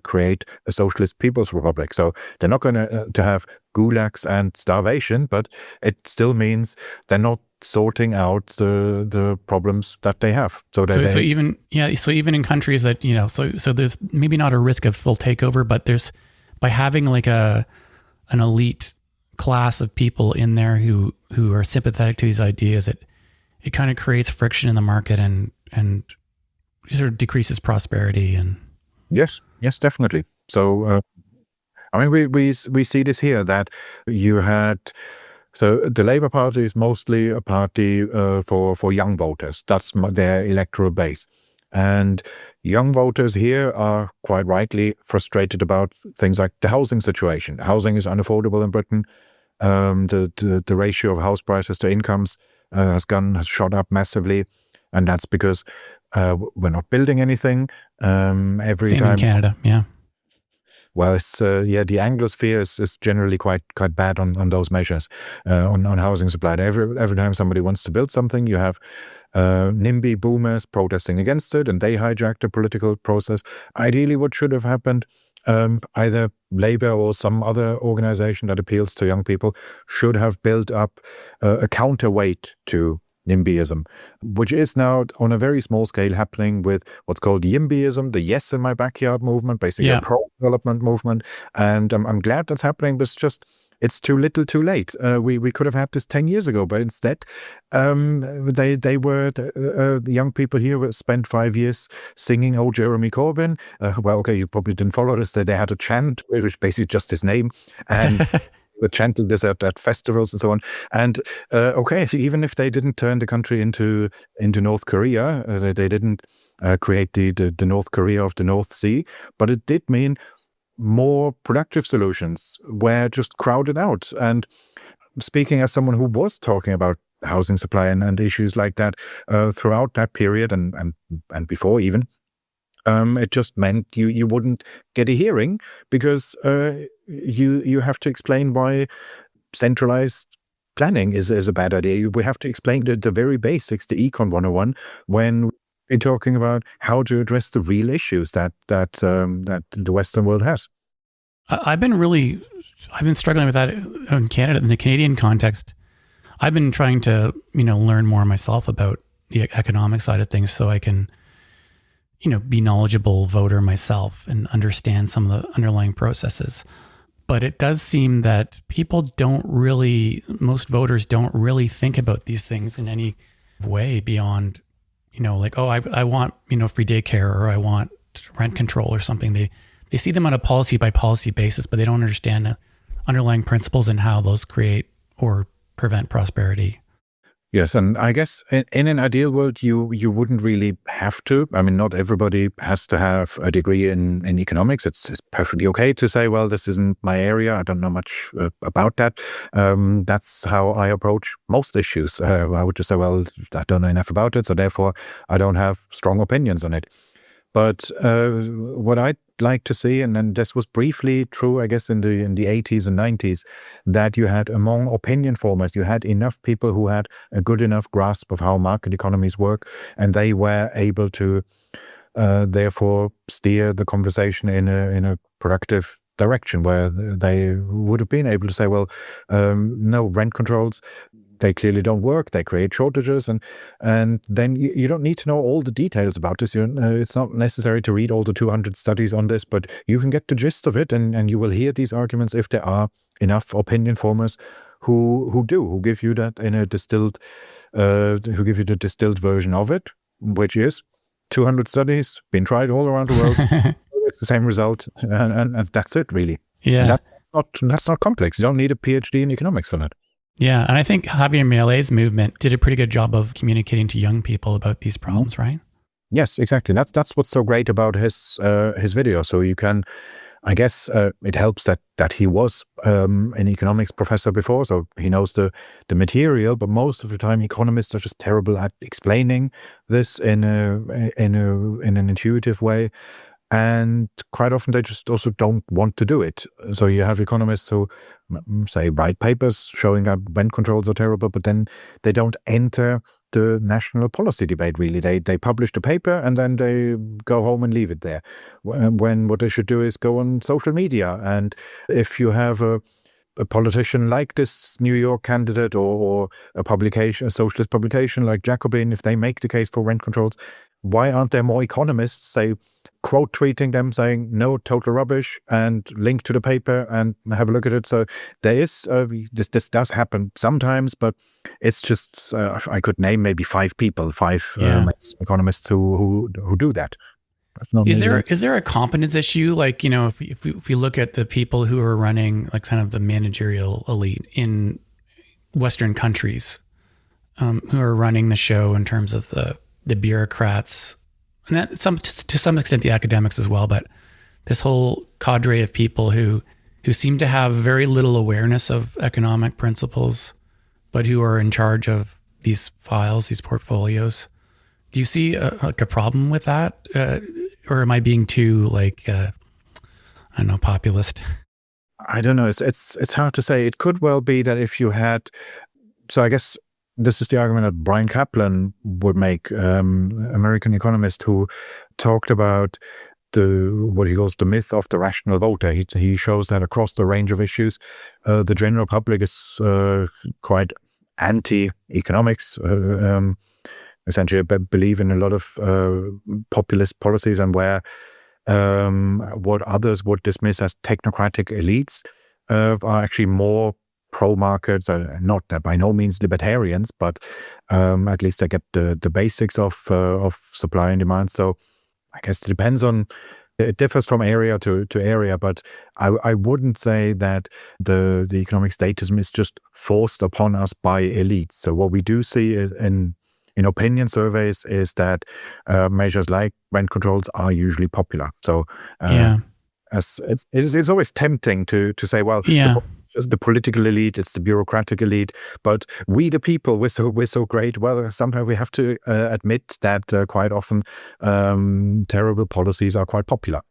create a socialist people's republic. So they're not going to have gulags and starvation, but it still means they're not sorting out the problems that they have. So even in countries that, so there's maybe not a risk of full takeover, but there's, by having like an elite class of people in there who are sympathetic to these ideas, it kind of creates friction in the market and sort of decreases prosperity. And yes, definitely. So I mean, we see this here, that you had. So the Labour Party is mostly a party for young voters. That's their electoral base. And young voters here are quite rightly frustrated about things like the housing situation. Housing is unaffordable in Britain. The ratio of house prices to incomes has shot up massively. And that's because we're not building anything. Same in Canada, yeah. Well, it's the Anglosphere is generally quite bad on those measures on housing supply. Every time somebody wants to build something, you have NIMBY boomers protesting against it, and they hijack the political process. Ideally, what should have happened, either Labour or some other organization that appeals to young people should have built up a counterweight to NIMBYism, which is now on a very small scale happening with what's called YIMBYism, the Yes in My Backyard movement, basically a pro-development movement. And I'm glad that's happening, but it's too little too late. We could have had this 10 years ago, but instead the young people here spent 5 years singing "Oh Jeremy Corbyn." Well, okay, you probably didn't follow this. They had a chant, which is basically just his name, and were chanting this at festivals and so on. And even if they didn't turn the country into North Korea, they didn't create the North Korea of the North Sea, but it did mean more productive solutions were just crowded out. And speaking as someone who was talking about housing supply and issues like that throughout that period and before even, it just meant you wouldn't get a hearing because you have to explain why centralized planning is a bad idea. We have to explain the very basics, the Econ 101, when we're talking about how to address the real issues that the Western world has. I've been struggling with that in Canada, in the Canadian context. I've been trying to, learn more myself about the economic side of things so I can, be knowledgeable voter myself and understand some of the underlying processes. But it does seem that most voters don't really think about these things in any way beyond, I want, free daycare, or I want rent control or something. They see them on a policy by policy basis, but they don't understand the underlying principles and how those create or prevent prosperity. Yes, and I guess in an ideal world, you wouldn't really have to. I mean, not everybody has to have a degree in economics. It's perfectly okay to say, well, this isn't my area. I don't know much about that. That's how I approach most issues. I would just say, well, I don't know enough about it, so therefore I don't have strong opinions on it. But what I'd like to see, and then this was briefly true, I guess, in the 80s and 90s, that you had among opinion formers, you had enough people who had a good enough grasp of how market economies work, and they were able to therefore steer the conversation in a productive direction, where they would have been able to say, well, no, rent controls, they clearly don't work. They create shortages, and then you don't need to know all the details about this. It's not necessary to read all the 200 studies on this, but you can get the gist of it, and you will hear these arguments if there are enough opinion formers who give you that in a distilled, who give you the distilled version of it, which is 200 studies, been tried all around the world. It's the same result, and that's it, really. Yeah. And that's not complex. You don't need a PhD in economics for that. Yeah, and I think Javier Milei's movement did a pretty good job of communicating to young people about these problems, right? Yes, exactly. That's what's so great about his video. So you can, I guess, it helps that he was an economics professor before, so he knows the material. But most of the time, economists are just terrible at explaining this in an intuitive way. And quite often they just also don't want to do it. So you have economists who say write papers showing that rent controls are terrible, but then they don't enter the national policy debate, really. They publish the paper and then they go home and leave it there. When what they should do is go on social media. And if you have a politician like this New York candidate or a socialist publication like Jacobin, if they make the case for rent controls, why aren't there more economists, say, quote tweeting them saying no, total rubbish, and link to the paper and have a look at it? So there is this does happen sometimes, but it's just I could name maybe five economists who do that. Is there a competence issue? Like, if we look at the people who are running, like, kind of the managerial elite in Western countries, who are running the show in terms of the bureaucrats, and that to some extent the academics as well, but this whole cadre of people who seem to have very little awareness of economic principles, but who are in charge of these files, these portfolios. Do you see a problem with that? Or am I being too, I don't know, populist? I don't know. It's hard to say. It could well be that if you had, so I guess this is the argument that Brian Kaplan would make, American economist who talked about what he calls the myth of the rational voter. He shows that across the range of issues, the general public is quite anti-economics, essentially believe in a lot of populist policies, and where what others would dismiss as technocratic elites are actually more pro-markets, not that by no means libertarians, but at least they get the basics of supply and demand. So I guess it differs from area to area, but I wouldn't say that the economic statism is just forced upon us by elites. So what we do see in opinion surveys is that measures like rent controls are usually popular. So it's always tempting to say, well, the political elite, it's the bureaucratic elite, but we the people, we're so great. Well, sometimes we have to admit that quite often terrible policies are quite popular.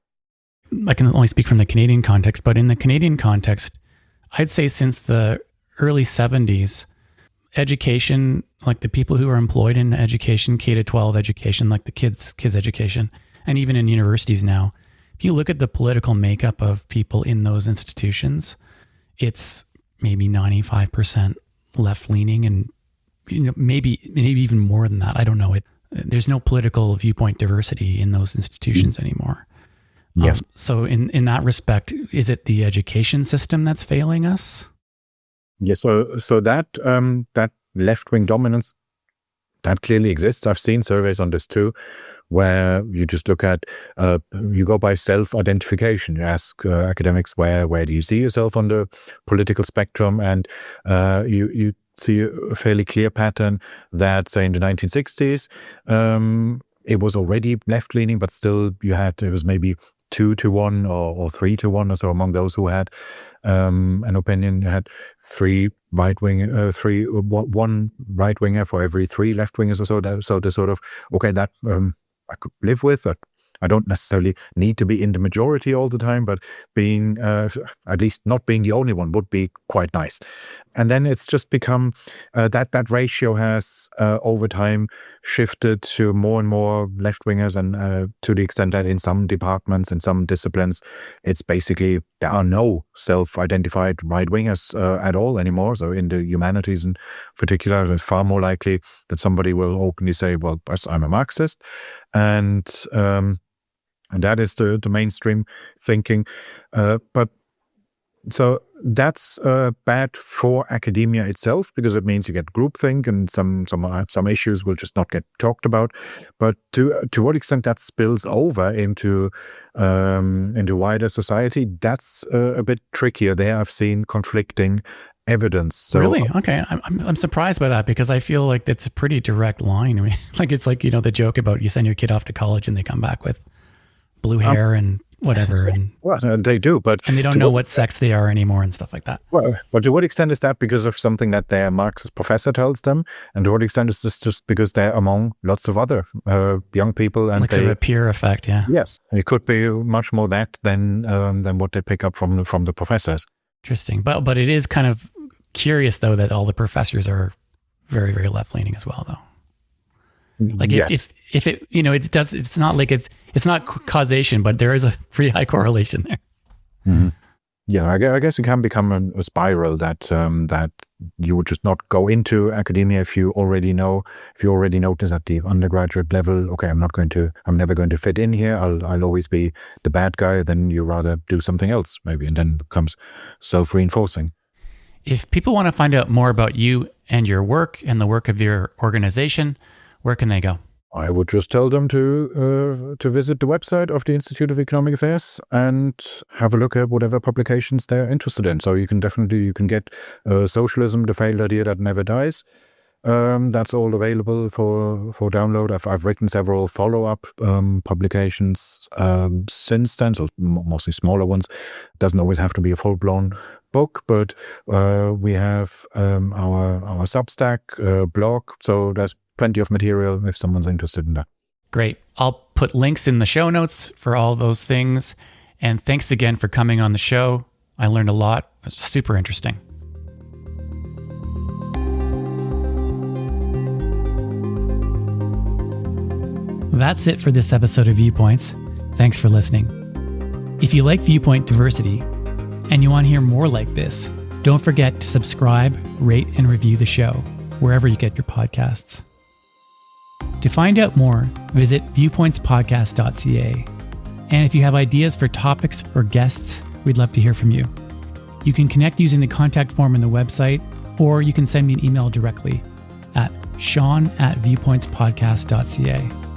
I can only speak from the Canadian context, but in the Canadian context, I'd say since the early 70s, education, like the people who are employed in education, K-12 education, like the kids education, and even in universities now, if you look at the political makeup of people in those institutions, it's maybe 95% left-leaning, and maybe even more than that. I don't know. There's no political viewpoint diversity in those institutions anymore. Yes. So in that respect, is it the education system that's failing us? Yes. So that left-wing dominance, that clearly exists. I've seen surveys on this too, where you just look at, you go by self-identification. You ask academics, where do you see yourself on the political spectrum? And you see a fairly clear pattern that, say, in the 1960s, it was already left-leaning, but still it was maybe 2-1 or 3-1 or so among those who had an opinion. You had one right winger for every 3 left wingers or so. So the sort of, okay, that I could live with. I don't necessarily need to be in the majority all the time, but being at least not being the only one would be quite nice. And then it's just become that ratio has over time shifted to more and more left wingers, and to the extent that in some departments, in some disciplines, it's basically there are no self-identified right wingers at all anymore. So in the humanities in particular, it's far more likely that somebody will openly say, well, I'm a Marxist, and that is the mainstream thinking. But So that's bad for academia itself, because it means you get groupthink and some issues will just not get talked about. But to what extent that spills over into wider society, that's a bit trickier. There I've seen conflicting evidence. So, really? Okay. I'm surprised by that, because I feel like that's a pretty direct line. I mean, like it's like, the joke about you send your kid off to college and they come back with blue hair and whatever. And well, they do, but and they don't know what sex they are anymore and stuff like that. Well, but to what extent is that because of something that their Marxist professor tells them? And to what extent is this just because they're among lots of other young people? And like sort of a peer effect, yeah. Yes, it could be much more that than what they pick up from the professors. Interesting. But it is kind of curious, though, that all the professors are very, very left-leaning as well, though. Like yes. if it, it's not like it's not causation, but there is a pretty high correlation there. Mm-hmm. Yeah, I guess it can become a spiral that you would just not go into academia if you already notice at the undergraduate level, okay, I'm never going to fit in here. I'll always be the bad guy. Then you rather do something else maybe, and then it becomes self-reinforcing. If people want to find out more about you and your work and the work of your organization, where can they go? I would just tell them to visit the website of the Institute of Economic Affairs and have a look at whatever publications they're interested in. So you can get Socialism, the Failed Idea That Never Dies. That's all available for download. I've written several follow-up publications since then, so mostly smaller ones. It doesn't always have to be a full-blown book, but we have our Substack blog, so there's plenty of material if someone's interested in that. Great. I'll put links in the show notes for all those things. And thanks again for coming on the show. I learned a lot. It was super interesting. That's it for this episode of Viewpoints. Thanks for listening. If you like viewpoint diversity and you want to hear more like this, don't forget to subscribe, rate, and review the show wherever you get your podcasts. To find out more, visit viewpointspodcast.ca. And if you have ideas for topics or guests, we'd love to hear from you. You can connect using the contact form on the website, or you can send me an email directly at sean@viewpointspodcast.ca.